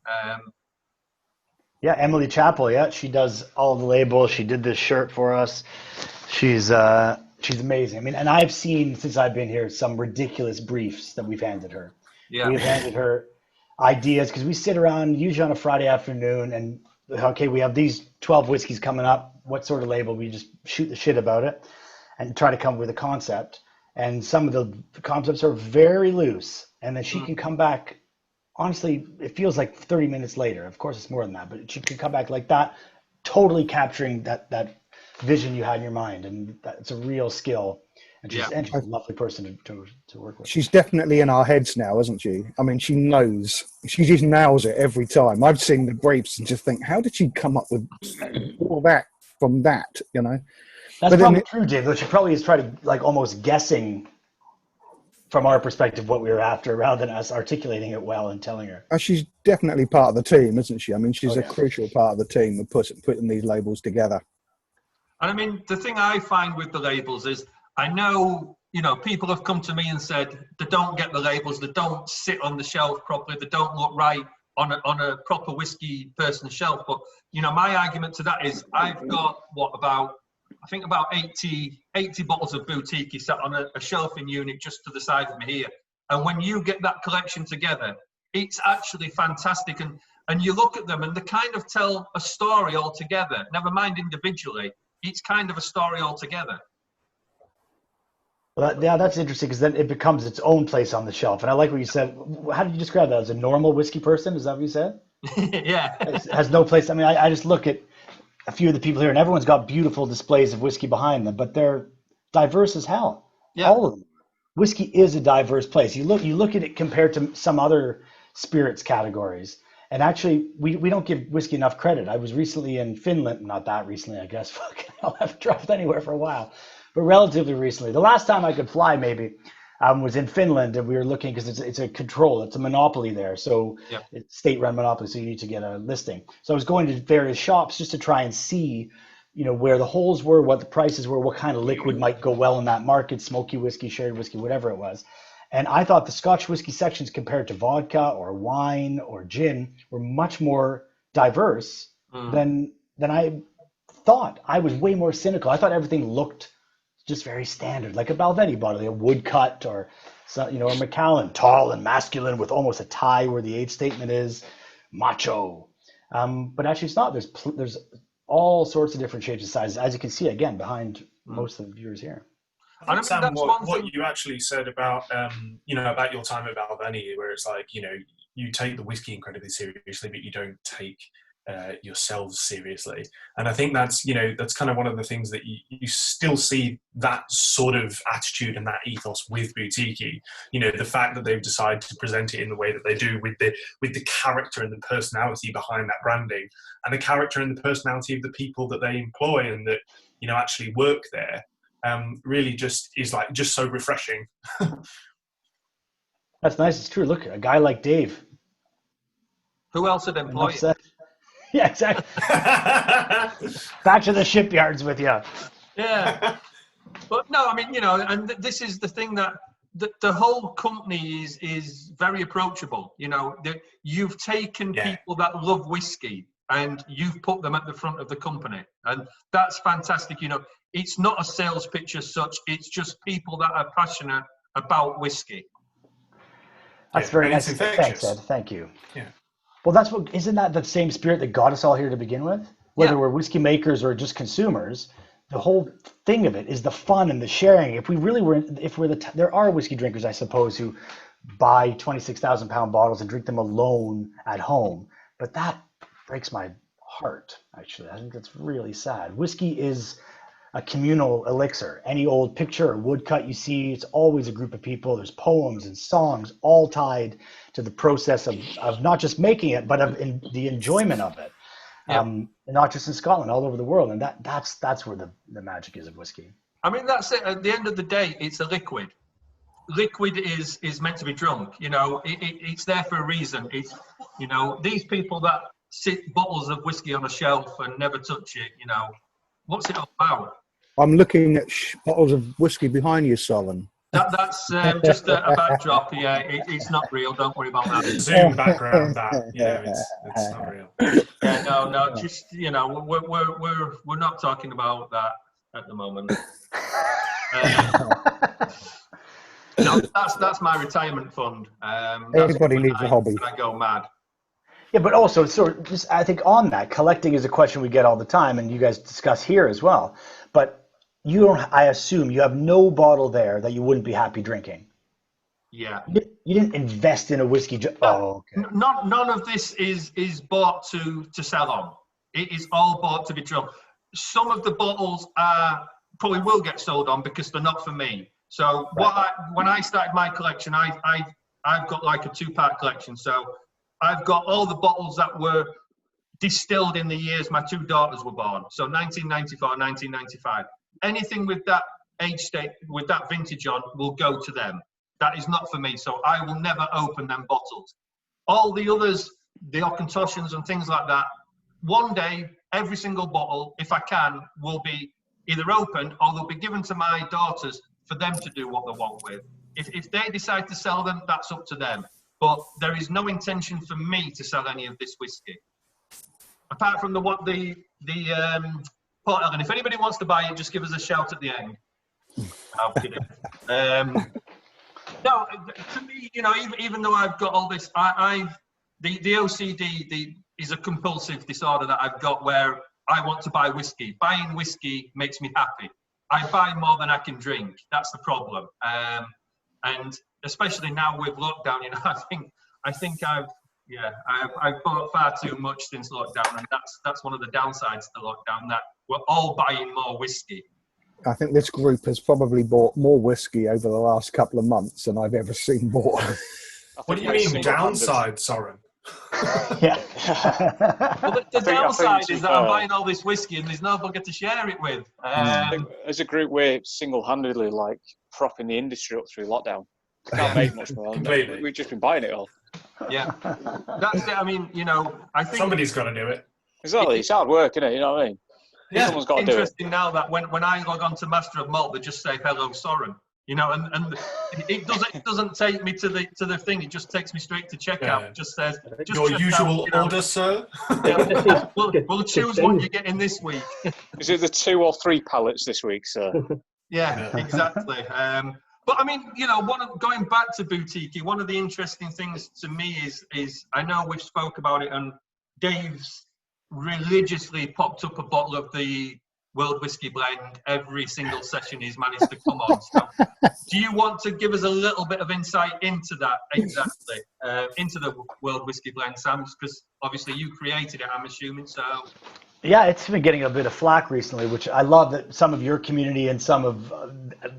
Yeah, Emily Chappell. Yeah, she does all the labels. She did this shirt for us. She's amazing. I mean, and I've seen, since I've been here, some ridiculous briefs that we've handed her. Yeah, we've handed her ideas, because we sit around usually on a Friday afternoon, and okay, we have these 12 whiskeys coming up. What sort of label? We just shoot the shit about it and try to come up with a concept. And some of the concepts are very loose. And then she can come back. Honestly, it feels like 30 minutes later. Of course, it's more than that, but she can come back like that, totally capturing that vision you had in your mind. And it's a real skill. And she's a lovely person to work with. She's definitely in our heads now, isn't she? I mean, she knows. She just nails it every time. I've seen the briefs and just think, how did she come up with all that from that, you know? That's probably true, Dave, though she probably is trying to, like, almost guessing from our perspective what we were after rather than us articulating it well and telling her. She's definitely part of the team, isn't she? I mean, she's a crucial part of the team of putting these labels together. And I mean, the thing I find with the labels is, I know, you know, people have come to me and said they don't get the labels, they don't sit on the shelf properly, they don't look right on a proper whiskey person's shelf. But, you know, my argument to that is I've got, about 80 bottles of Boutique-y sat on a shelving unit just to the side of me here. And when you get that collection together, it's actually fantastic. And you look at them and they kind of tell a story altogether, never mind individually. It's kind of a story altogether. Well, yeah, that's interesting because then it becomes its own place on the shelf. And I like what you said. How did you describe that? As a normal whiskey person? Is that what you said? Yeah. It has no place. I mean, I just look at a few of the people here, and everyone's got beautiful displays of whiskey behind them, but they're diverse as hell. Yeah. All of them. Whiskey is a diverse place. You look at it compared to some other spirits categories. And actually, we don't give whiskey enough credit. I was recently in Finland, not that recently, I guess. Fucking hell, I haven't traveled anywhere for a while. But relatively recently, the last time I could fly maybe was in Finland, and we were looking because it's a control, it's a monopoly there, so it's state-run monopoly, so you need to get a listing. So I was going to various shops just to try and see, you know, where the holes were, what the prices were, what kind of liquid might go well in that market, smoky whiskey, sherry whiskey, whatever it was. And I thought the Scotch whiskey sections compared to vodka or wine or gin were much more diverse than I thought. I was way more cynical. I thought everything looked just very standard, like a Balvenie bottle, a woodcut or, you know, a Macallan, tall and masculine with almost a tie where the age statement is, macho. But actually it's not. There's all sorts of different shapes and sizes, as you can see, again, behind most of the viewers here. I think, Sam, what you actually said about, you know, about your time at Balvenie, where it's like, you know, you take the whiskey incredibly seriously, but you don't take yourselves seriously. And I think that's, you know, that's kind of one of the things that you still see that sort of attitude and that ethos with Boutique-y. You know, the fact that they've decided to present it in the way that they do with the character and the personality behind that branding and the character and the personality of the people that they employ and that, you know, actually work there. Really just is like just so refreshing. That's nice. It's true. Look, a guy like Dave. Who else would employ you? Yeah, exactly. Back to the shipyards with you. Yeah. But no, I mean, you know, and this is the thing that the whole company is very approachable. You know, you've taken people that love whiskey and you've put them at the front of the company. And that's fantastic. You know, it's not a sales pitch as such. It's just people that are passionate about whiskey. That's very nice. Thanks, Ed. Thank you. Yeah. Well, isn't that the same spirit that got us all here to begin with? Whether we're whiskey makers or just consumers, the whole thing of it is the fun and the sharing. If we really were, there are whiskey drinkers, I suppose, who buy 26,000-pound bottles and drink them alone at home. But that breaks my heart, actually. I think that's really sad. Whiskey is a communal elixir. Any old picture or woodcut you see, it's always a group of people. There's poems and songs all tied to the process of not just making it, but of the enjoyment of it. And not just in Scotland, all over the world. And that's where the magic is of whiskey. I mean, that's it. At the end of the day, it's a liquid. Liquid is meant to be drunk. You know, it's there for a reason. It's, you know, these people that sit bottles of whiskey on a shelf and never touch it, you know, what's it all about? I'm looking at bottles of whiskey behind you, Solon. That's just a backdrop. Yeah, it's not real. Don't worry about that. Zoom background. That it's not real. Yeah, no. Just, you know, we're not talking about that at the moment. No, that's my retirement fund. Everybody needs a hobby. I go mad. Yeah, but also sort of just I think on that, collecting is a question we get all the time, and you guys discuss here as well. But you don't. I assume you have no bottle there that you wouldn't be happy drinking. Yeah. You didn't invest in a whiskey. Oh, okay. None of this is bought to sell on. It is all bought to be drunk. Some of the bottles are probably will get sold on because they're not for me. So when I started my collection, I've got like a 2-part collection. So I've got all the bottles that were distilled in the years my 2 daughters were born. So 1994, 1995. Anything with that age state, with that vintage on, will go to them. That is not for me, so I will never open them bottles. All the others, the Auchentoshan's and things like that, one day, every single bottle, if I can, will be either opened or they'll be given to my daughters for them to do what they want with. If they decide to sell them, that's up to them. But there is no intention for me to sell any of this whiskey. Apart from the Port Ellen. If anybody wants to buy it, just give us a shout at the end. I'm kidding. No, to me, you know, even though I've got all this, the OCD is a compulsive disorder that I've got where I want to buy whiskey. Buying whiskey makes me happy. I buy more than I can drink. That's the problem. And especially now with lockdown, you know, I think I've bought far too much since lockdown, and that's one of the downsides to lockdown, that we're all buying more whiskey. I think this group has probably bought more whiskey over the last couple of months than I've ever seen bought. What do you mean downside, Soren? Yeah. Well, the downside is that I'm buying all this whiskey and there's nobody to share it with. As a group, we're single-handedly like propping the industry up through lockdown. We can't make much more. Completely. We've just been buying it all. Yeah, that's it. I mean, you know, I think Somebody's got to do it. Exactly. It's hard work, isn't it? You know what I mean? Yeah. Someone's got to do it. Interesting now that when I log on to Master of Malt, they just say hello, Soren. You know, and it doesn't take me to the thing. It just takes me straight to checkout. Yeah. It just says Your usual order, sir. Yeah, we'll choose what you're getting this week. Is it the 2 or 3 pallets this week, sir? Yeah, exactly. But I mean, you know, going back to Boutique-y, one of the interesting things to me is I know we've spoke about it, and Dave's religiously popped up a bottle of the World Whiskey Blend every single session he's managed to come on. So, do you want to give us a little bit of insight into that exactly, into the World Whiskey Blend, Sam? Because obviously you created it, I'm assuming. So. Yeah, it's been getting a bit of flack recently, which I love that some of your community and some of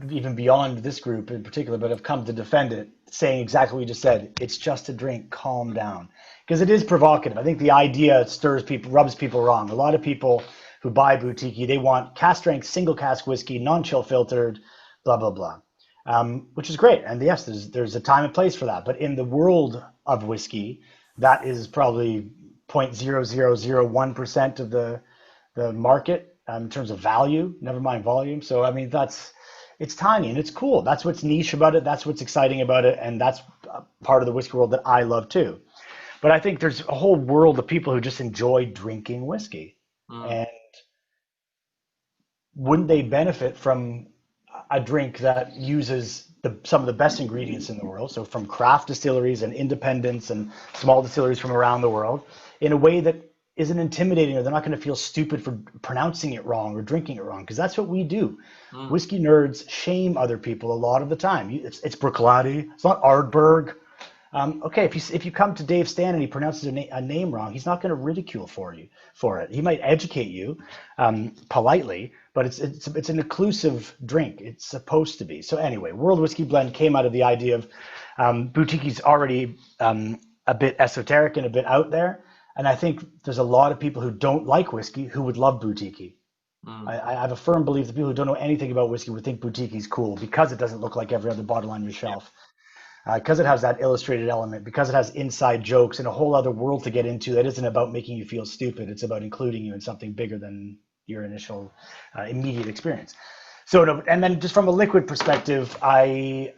even beyond this group in particular, but have come to defend it, saying exactly what you just said. It's just a drink, calm down. Because it is provocative. I think the idea stirs people, rubs people wrong. A lot of people who buy Boutique-y, they want cask strength, single cask whiskey, non-chill filtered, blah, blah, blah, which is great. And yes, there's a time and place for that. But in the world of whiskey, that is probably 0.0001% of the market in terms of value, never mind volume. So, I mean, it's tiny and it's cool. That's what's niche about it. That's what's exciting about it. And that's part of the whiskey world that I love too. But I think there's a whole world of people who just enjoy drinking whiskey. And wouldn't they benefit from a drink that uses some of the best ingredients in the world, so from craft distilleries and independents and small distilleries from around the world, in a way that isn't intimidating, or they're not going to feel stupid for pronouncing it wrong or drinking it wrong? Because that's what we do. Whiskey nerds shame other people a lot of the time. It's Bruichladdich, it's not Ardbeg. Okay, if you come to Dave Stan and he pronounces a name wrong, he's not going to ridicule you for it. He might educate you politely, but it's an inclusive drink. It's supposed to be. So anyway, World Whiskey Blend came out of the idea of Boutique-y's already a bit esoteric and a bit out there, and I think there's a lot of people who don't like whiskey who would love Boutique-y. I have a firm belief that people who don't know anything about whiskey would think Boutique-y's cool because it doesn't look like every other bottle on your shelf. Because it has that illustrated element, because it has inside jokes and a whole other world to get into that isn't about making you feel stupid. It's about including you in something bigger than your initial immediate experience. So, and then just from a liquid perspective, I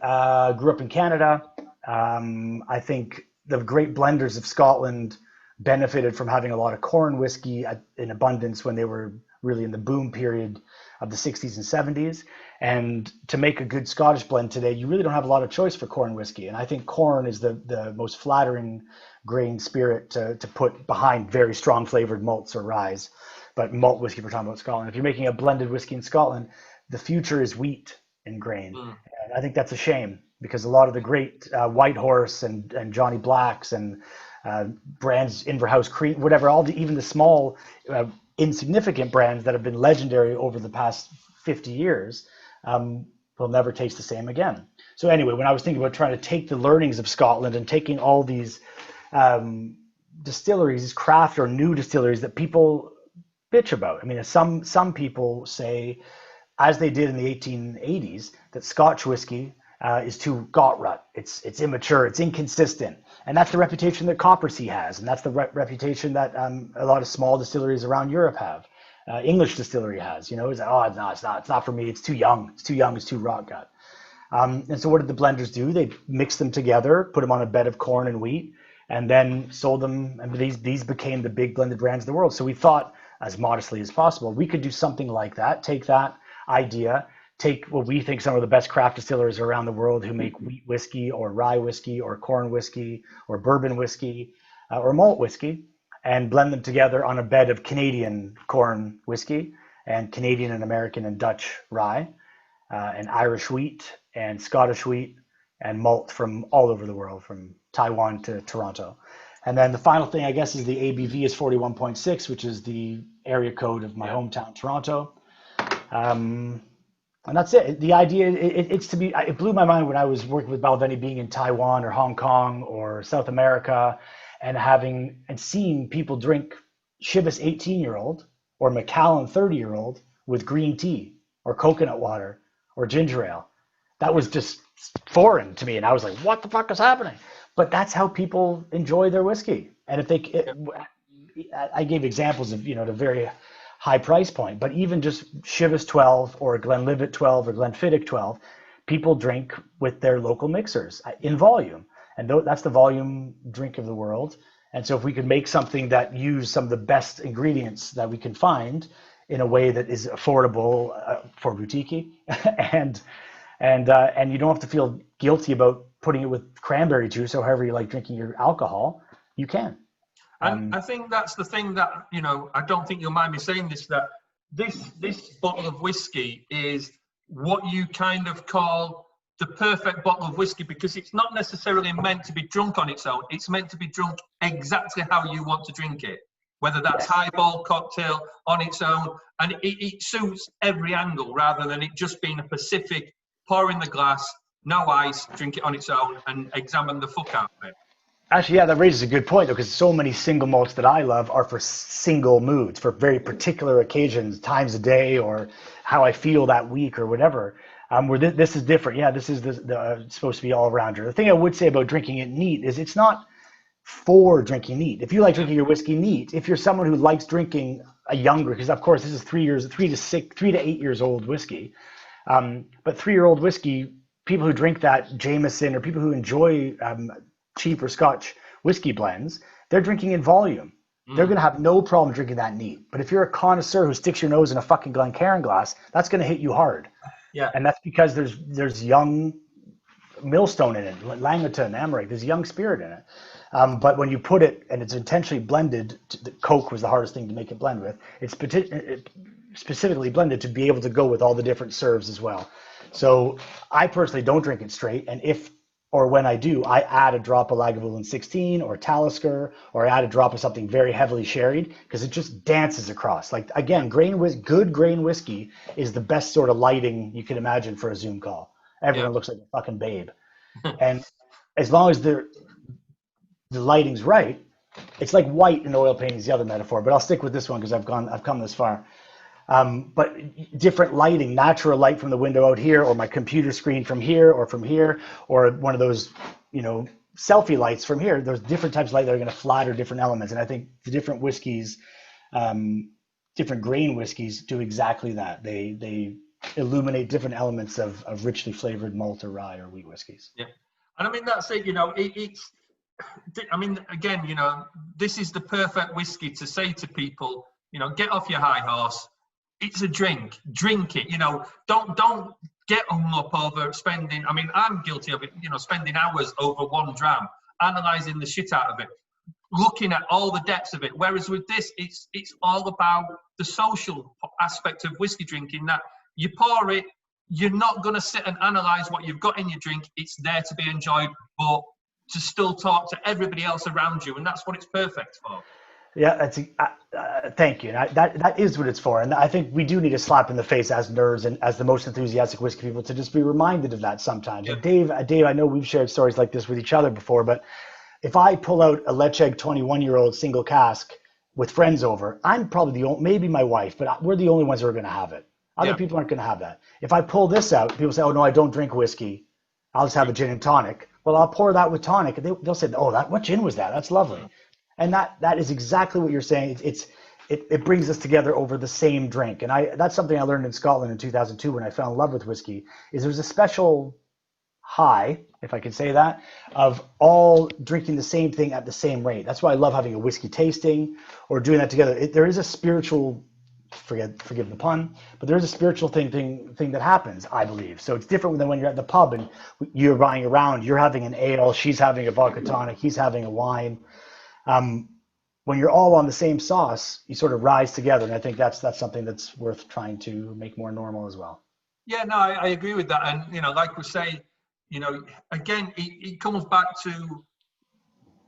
grew up in Canada. I think the great blenders of Scotland benefited from having a lot of corn whiskey in abundance when they were really in the boom period of the 60s and 70s. And to make a good Scottish blend today, you really don't have a lot of choice for corn whiskey. And I think corn is the most flattering grain spirit to put behind very strong flavored malts or ryes. But malt whiskey, we're talking about Scotland. If you're making a blended whiskey in Scotland, the future is wheat and grain. And I think that's a shame, because a lot of the great White Horse and Johnny Blacks and brands, Inverhouse Cream, whatever, even the small insignificant brands that have been legendary over the past 50 years will never taste the same again. So anyway, when I was thinking about trying to take the learnings of Scotland and taking all these distilleries, craft or new distilleries that people bitch about. I mean, some people say, as they did in the 1880s, that Scotch whiskey is too got rut. It's immature. It's inconsistent, and that's the reputation that Coppersea has, and that's the reputation that a lot of small distilleries around Europe have. English distillery has. You know, it's like, no, it's not for me. It's too young. It's too young. It's too rot gut. And so what did the blenders do? They mixed them together, put them on a bed of corn and wheat, and then sold them. And these became the big blended brands of the world. So we thought, as modestly as possible, we could do something like that. Take that idea, take what we think some of the best craft distillers around the world who make wheat whiskey or rye whiskey or corn whiskey or bourbon whiskey or malt whiskey, and blend them together on a bed of Canadian corn whiskey and Canadian and American and Dutch rye and Irish wheat and Scottish wheat and malt from all over the world, from Taiwan to Toronto. And then the final thing, I guess, is the ABV is 41.6, which is the area code of my hometown, Toronto. And that's it. The idea, it blew my mind when I was working with Balvenie, being in Taiwan or Hong Kong or South America, and seeing people drink Chivas 18-year-old or Macallan 30-year-old with green tea or coconut water or ginger ale. That was just foreign to me. And I was like, what the fuck is happening? But that's how people enjoy their whiskey. And I gave examples of, the very high price point, but even just Chivas 12 or Glenlivet 12 or Glenfiddich 12, people drink with their local mixers in volume. And that's the volume drink of the world. And so if we could make something that used some of the best ingredients that we can find in a way that is affordable for boutique-y, and you don't have to feel guilty about putting it with cranberry juice or however you like drinking your alcohol, you can. And I think that's the thing that, I don't think you'll mind me saying this, that this bottle of whiskey is what you kind of call the perfect bottle of whiskey, because it's not necessarily meant to be drunk on its own. It's meant to be drunk exactly how you want to drink it, whether that's highball, cocktail, on its own. And it suits every angle, rather than it just being a Pacific, pour in the glass, no ice, drink it on its own, and examine the fuck out of it. Actually, yeah, that raises a good point, though, because so many single malts that I love are for single moods, for very particular occasions, times a day, or how I feel that week or whatever. Where this is different. Yeah, this is supposed to be all-rounder. The thing I would say about drinking it neat is it's not for drinking neat. If you like drinking your whiskey neat, if you're someone who likes drinking a younger, because of course this is 3 to 8 years old whiskey, but 3-year-old whiskey, people who drink that Jameson or people who enjoy cheaper Scotch whiskey blends, they're drinking in volume. They're going to have no problem drinking that neat. But if you're a connoisseur who sticks your nose in a fucking Glencairn glass, that's going to hit you hard. Yeah. And that's because there's young Millstone in it, Langleton, Amherst, there's young spirit in it. But when you put it, and it's intentionally blended, the Coke was the hardest thing to make it blend with, it's specifically blended to be able to go with all the different serves as well. So I personally don't drink it straight, and if or when I do, I add a drop of Lagavulin 16 or Talisker, or I add a drop of something very heavily sherried, because it just dances across. Like, again, good grain whiskey is the best sort of lighting you can imagine for a Zoom call. Everyone looks like a fucking babe. And as long as the lighting's right, it's like white in oil painting is the other metaphor, but I'll stick with this one because I've come this far. But different lighting, natural light from the window out here, or my computer screen from here, or one of those, selfie lights from here. There's different types of light that are going to flatter different elements. And I think the different whiskeys, different grain whiskeys do exactly that. They illuminate different elements of richly flavored malt or rye or wheat whiskeys. Yeah. And I mean, that's it, again, this is the perfect whiskey to say to people, get off your high horse. It's a drink. Drink it. Don't get hung up over spending. I mean, I'm guilty of it. Spending hours over one dram, analysing the shit out of it. looking at all the depths of it. Whereas with this, it's all about the social aspect of whiskey drinking, that you pour it, you're not going to sit and analyse what you've got in your drink. It's there to be enjoyed, but to still talk to everybody else around you, and that's what it's perfect for. Yeah, thank you. And that is what it's for. And I think we do need a slap in the face as nerds and as the most enthusiastic whiskey people to just be reminded of that sometimes. Yeah. And Dave, I know we've shared stories like this with each other before, but if I pull out a Lecheg 21-year-old single cask with friends over, I'm probably the only, maybe my wife, but we're the only ones who are going to have it. Other people aren't going to have that. If I pull this out, people say, oh, no, I don't drink whiskey. I'll just have a gin and tonic. Well, I'll pour that with tonic. And they'll say, oh, what gin was that? That's lovely. And that is exactly what you're saying. It brings us together over the same drink. And that's something I learned in Scotland in 2002 when I fell in love with whiskey, is there's a special high, if I can say that, of all drinking the same thing at the same rate. That's why I love having a whiskey tasting or doing that together. There is a spiritual, forgive the pun, but there's a spiritual thing that happens, I believe. So it's different than when you're at the pub and you're buying around, you're having an ale, she's having a vodka tonic, he's having a wine. When you're all on the same sauce, you sort of rise together. And I think that's something that's worth trying to make more normal as well. Yeah, no, I agree with that. And, like we say, again, it comes back to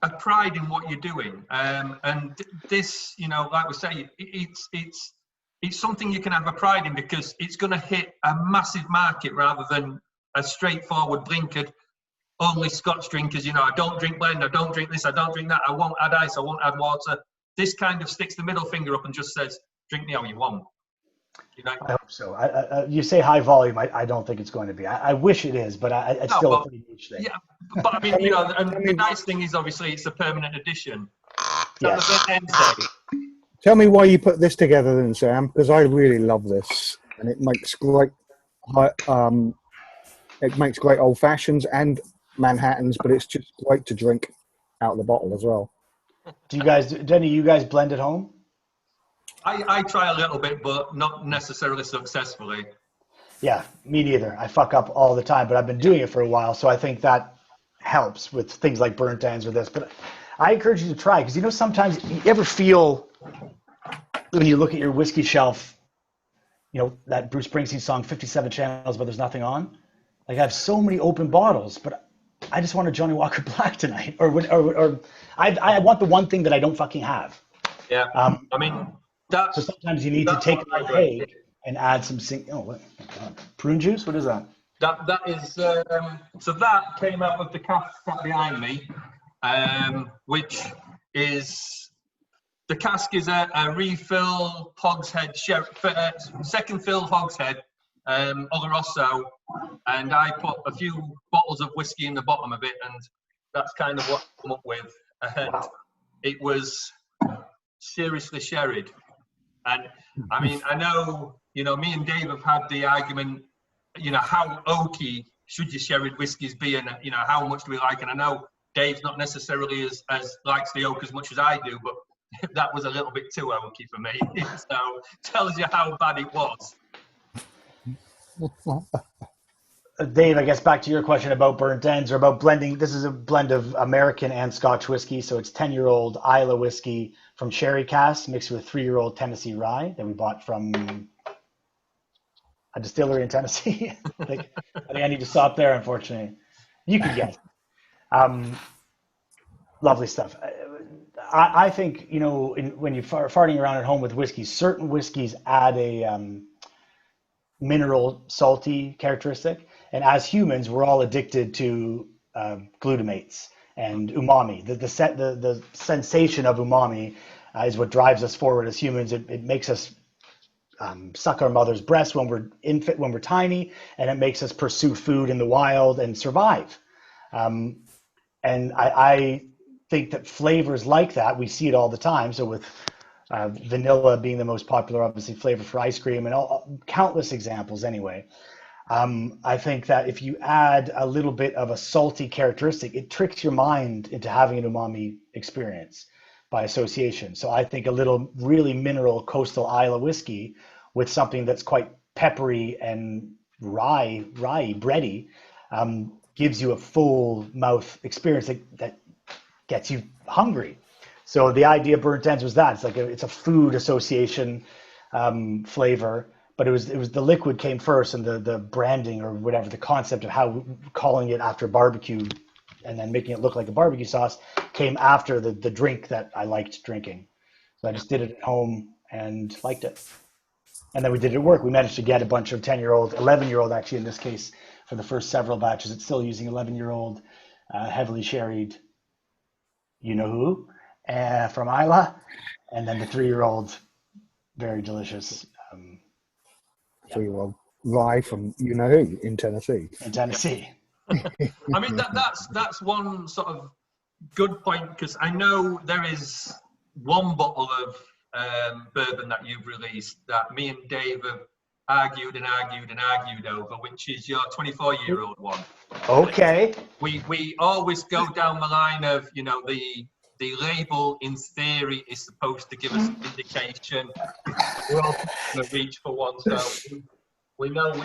a pride in what you're doing. And this, like we say, it's something you can have a pride in because it's going to hit a massive market rather than a straightforward blinkered, only Scotch drinkers, I don't drink blend, I don't drink this, I don't drink that, I won't add ice, I won't add water. This kind of sticks the middle finger up and just says, drink me how you want. I hope so. You say high volume, I don't think it's going to be. I wish it is, but it's still a pretty niche thing. Yeah, but I mean, and the nice thing is obviously it's a permanent addition. Yes. Tell me why you put this together then, Sam, because I really love this. And it makes great old fashions and Manhattans, but it's just great to drink out of the bottle as well. Do any of you guys blend at home? I try a little bit, but not necessarily successfully. Yeah, me neither. I fuck up all the time, but I've been doing it for a while, so I think that helps with things like burnt ends or this. But I encourage you to try, because sometimes you ever feel when you look at your whiskey shelf, that Bruce Springsteen song, 57 channels, but there's nothing on. Like, I have so many open bottles, but I just want a Johnny Walker Black tonight, or I want the one thing that I don't fucking have. Yeah, I mean, so sometimes you need to take a keg and add some prune juice. What is that? That is so that came out of the cask behind me, which is the cask is a refill hogshead, second fill hogshead, Oloroso, and I put a few bottles of whiskey in the bottom of it, and that's kind of what I come up with. And it was seriously sherried. And I mean, I know, me and Dave have had the argument, how oaky should your sherried whiskies be, and how much do we like? And I know Dave's not necessarily as likes the oak as much as I do, but that was a little bit too oaky for me. So tells you how bad it was. Dave, I guess back to your question about burnt ends or about blending. This is a blend of American and Scotch whiskey. So it's 10-year-old Islay whiskey from sherry cask mixed with 3-year-old Tennessee rye that we bought from a distillery in Tennessee. I think I need to stop there, unfortunately. You can guess. Lovely stuff. I think, when you're farting around at home with whiskey, certain whiskeys add a mineral salty characteristic. And as humans, we're all addicted to glutamates and umami. The sensation of umami is what drives us forward as humans. It makes us suck our mother's breast when we're tiny, and it makes us pursue food in the wild and survive. And I think that flavors like that, we see it all the time. So with vanilla being the most popular, obviously, flavor for ice cream, and countless examples anyway. I think that if you add a little bit of a salty characteristic, it tricks your mind into having an umami experience by association. So I think a little really mineral coastal Islay whiskey with something that's quite peppery and rye, bready, gives you a full mouth experience that gets you hungry. So the idea of burnt ends was that it's a food association flavor, but it was the liquid came first, and the branding or whatever, the concept of how calling it after barbecue and then making it look like a barbecue sauce came after the drink that I liked drinking. So I just did it at home and liked it. And then we did it at work. We managed to get a bunch of 10-year-old, 11-year-old actually in this case, for the first several batches. It's still using 11-year-old, heavily sherried, you know who, from Isla. And then the 3-year-old, very delicious. 3-year-old rye from you know who in Tennessee. In Tennessee. I mean, that's one sort of good point, because I know there is one bottle of bourbon that you've released that me and Dave have argued over, which is your 24-year-old one. Okay. We always go down the line of, you know, the label in theory is supposed to give us an indication. We're all going to reach for one, so we know.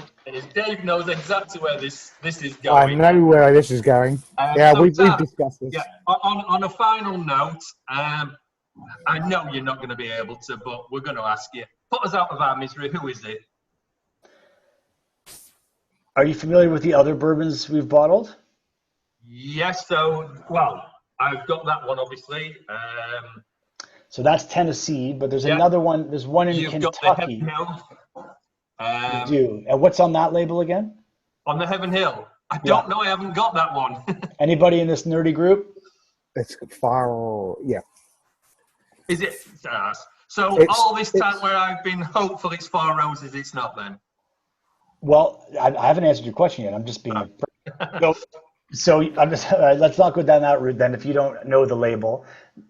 Dave knows exactly where this is going. I know where this is going. Yeah, so we've discussed this. Yeah. On a final note, I know you're not going to be able to, but we're going to ask you. Put us out of our misery. Who is it? Are you familiar with the other bourbons we've bottled? Yes. So, well, I've got that one, obviously. So that's Tennessee, but there's another one. There's one in You've Kentucky. got the Heaven Hill. You do. And what's on that label again? On the Heaven Hill. I don't know. I haven't got that one. Anybody in this nerdy group? It's far. Yeah. Is it? So all this time where I've been hopeful it's Four Roses, it's not then? Well, I haven't answered your question yet. I'm just being so I'm just, let's not go down that route then. If you don't know the label,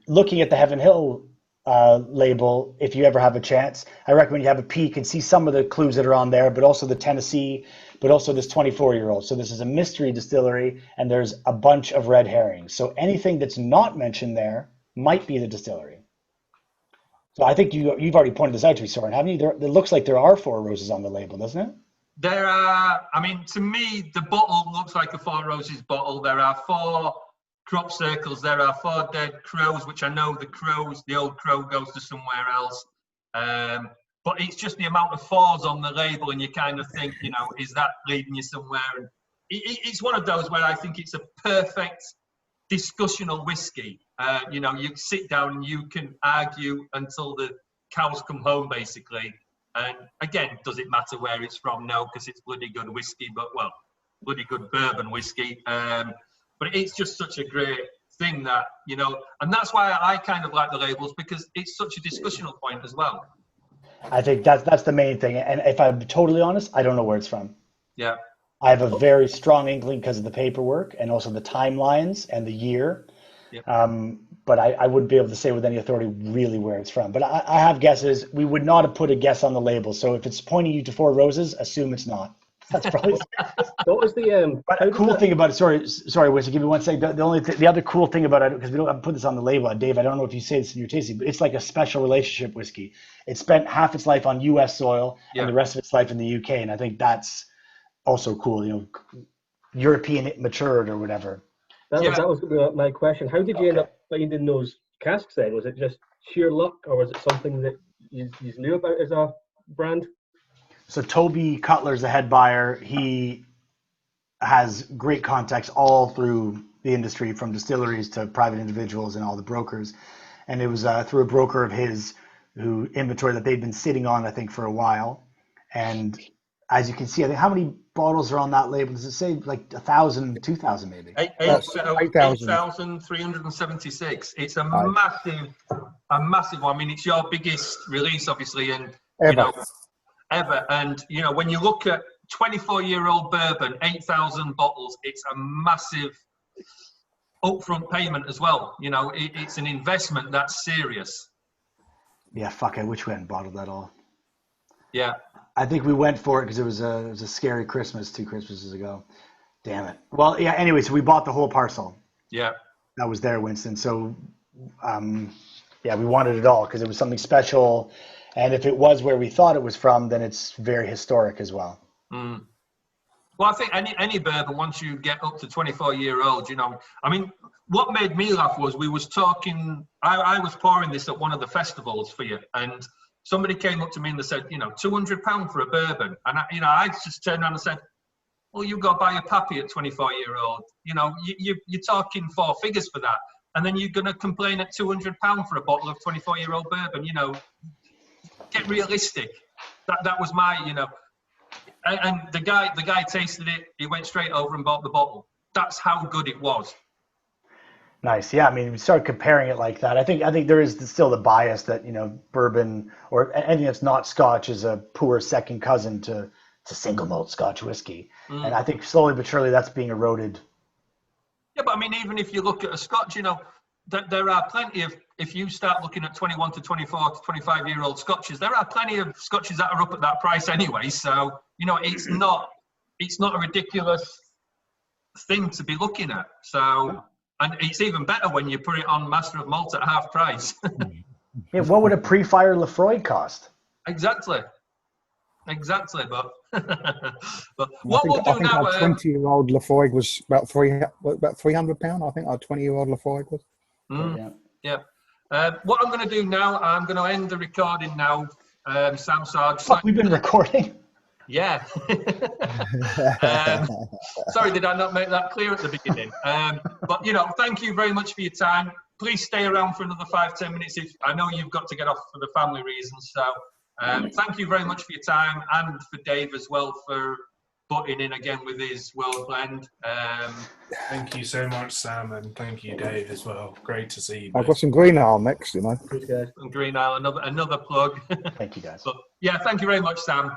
looking at the Heaven Hill label, if you ever have a chance, I recommend you have a peek and see some of the clues that are on there, but also the Tennessee, but also this 24-year-old. So this is a mystery distillery, and there's a bunch of red herrings. So anything that's not mentioned there might be the distillery. So I think you've already pointed this out to me, Soren, haven't you? It looks like there are Four Roses on the label, doesn't it? There are, I mean, to me, the bottle looks like a Four Roses bottle. There are 4 crop circles. There are 4 dead crows, which I know the old crow goes to somewhere else. But it's just the amount of 4s on the label, and you kind of think, you know, is that leading you somewhere? And it's one of those where I think it's a perfect discussional whiskey. You know, you sit down and you can argue until the cows come home, basically. And again, does it matter where it's from? No, because it's bloody good whiskey, bloody good bourbon whiskey. But it's just such a great thing that, you know, and that's why I kind of like the labels, because it's such a discussional point as well. I think that's the main thing. And if I'm totally honest, I don't know where it's from. Yeah. I have a very strong inkling because of the paperwork and also the timelines and the year. Yep. But I wouldn't be able to say with any authority really where it's from. But I have guesses. We would not have put a guess on the label. So if it's pointing you to Four Roses, assume it's not. That's probably. What was the But a cool thing about it? Sorry, Wiz, give me one second. The other cool thing about it, because we don't put this on the label, Dave. I don't know if you say this in your tasting, but it's like a special relationship whiskey. It spent half its life on U.S. soil and the rest of its life in the U.K. And I think that's also cool. You know, European matured or whatever. That was my question. How did you end up finding those casks then? Was it just sheer luck, or was it something that you knew about as a brand? So Toby Cutler's the head buyer. He has great contacts all through the industry, from distilleries to private individuals and all the brokers. And it was through a broker of his who inventory that they'd been sitting on, I think, for a while. And as you can see, I think how many bottles are on that label? Does it say like 1,000, 2,000 maybe? 8,376. It's a massive one. I mean, it's your biggest release, obviously, and ever. And you know, when you look at 24-year-old bourbon, 8,000 bottles, it's a massive upfront payment as well. You know, it's an investment that's serious. Yeah, fuck, I wish we hadn't bottled that all. Yeah. I think we went for it because it was a scary Christmas 2 Christmases ago. Damn it. Well, yeah, anyway, so we bought the whole parcel. Yeah. That was there, Winston. So, yeah, we wanted it all because it was something special. And if it was where we thought it was from, then it's very historic as well. Mm. Well, I think any bourbon, once you get up to 24-year-old, you know, I mean, what made me laugh was we was talking, I was pouring this at one of the festivals for you, and somebody came up to me and they said, you know, £200 for a bourbon. And, I just turned around and said, well, you go buy a pappy at 24-year-old. You know, you're talking 4 figures for that. And then you're going to complain at £200 for a bottle of 24-year-old bourbon. You know, get realistic. That was my, you know. And the guy tasted it. He went straight over and bought the bottle. That's how good it was. Nice. Yeah, I mean, we start comparing it like that. I think there is still the bias that, you know, bourbon or anything that's not Scotch is a poor second cousin to single malt Scotch whiskey. And I think slowly but surely that's being eroded. Yeah, but I mean, even if you look at a Scotch, you know, there are plenty of, if you start looking at 21 to 24 to 25-year-old Scotches, there are plenty of Scotches that are up at that price anyway. So, you know, it's not a ridiculous thing to be looking at. So, and it's even better when you put it on Master of Malt at half price. Yeah, what would a pre-fire Lefroy cost? Exactly, but what we'll do now. I think our 20-year-old Lefroy was about £300. I think our 20-year-old Lefroy was. Yeah. What I'm going to do now, I'm going to end the recording now. Sam Sarge. We've been recording. Yeah. Sorry, did I not make that clear at the beginning? But, you know, thank you very much for your time. Please stay around for another 5-10 minutes. I know you've got to get off for the family reasons. So thank you very much for your time, and for Dave as well for butting in again with his World Blend. Thank you so much, Sam, and thank you, Dave, as well. Great to see you. I've got some Green Ale next, you know. And Green Ale, another plug. Thank you, guys. But yeah, thank you very much, Sam.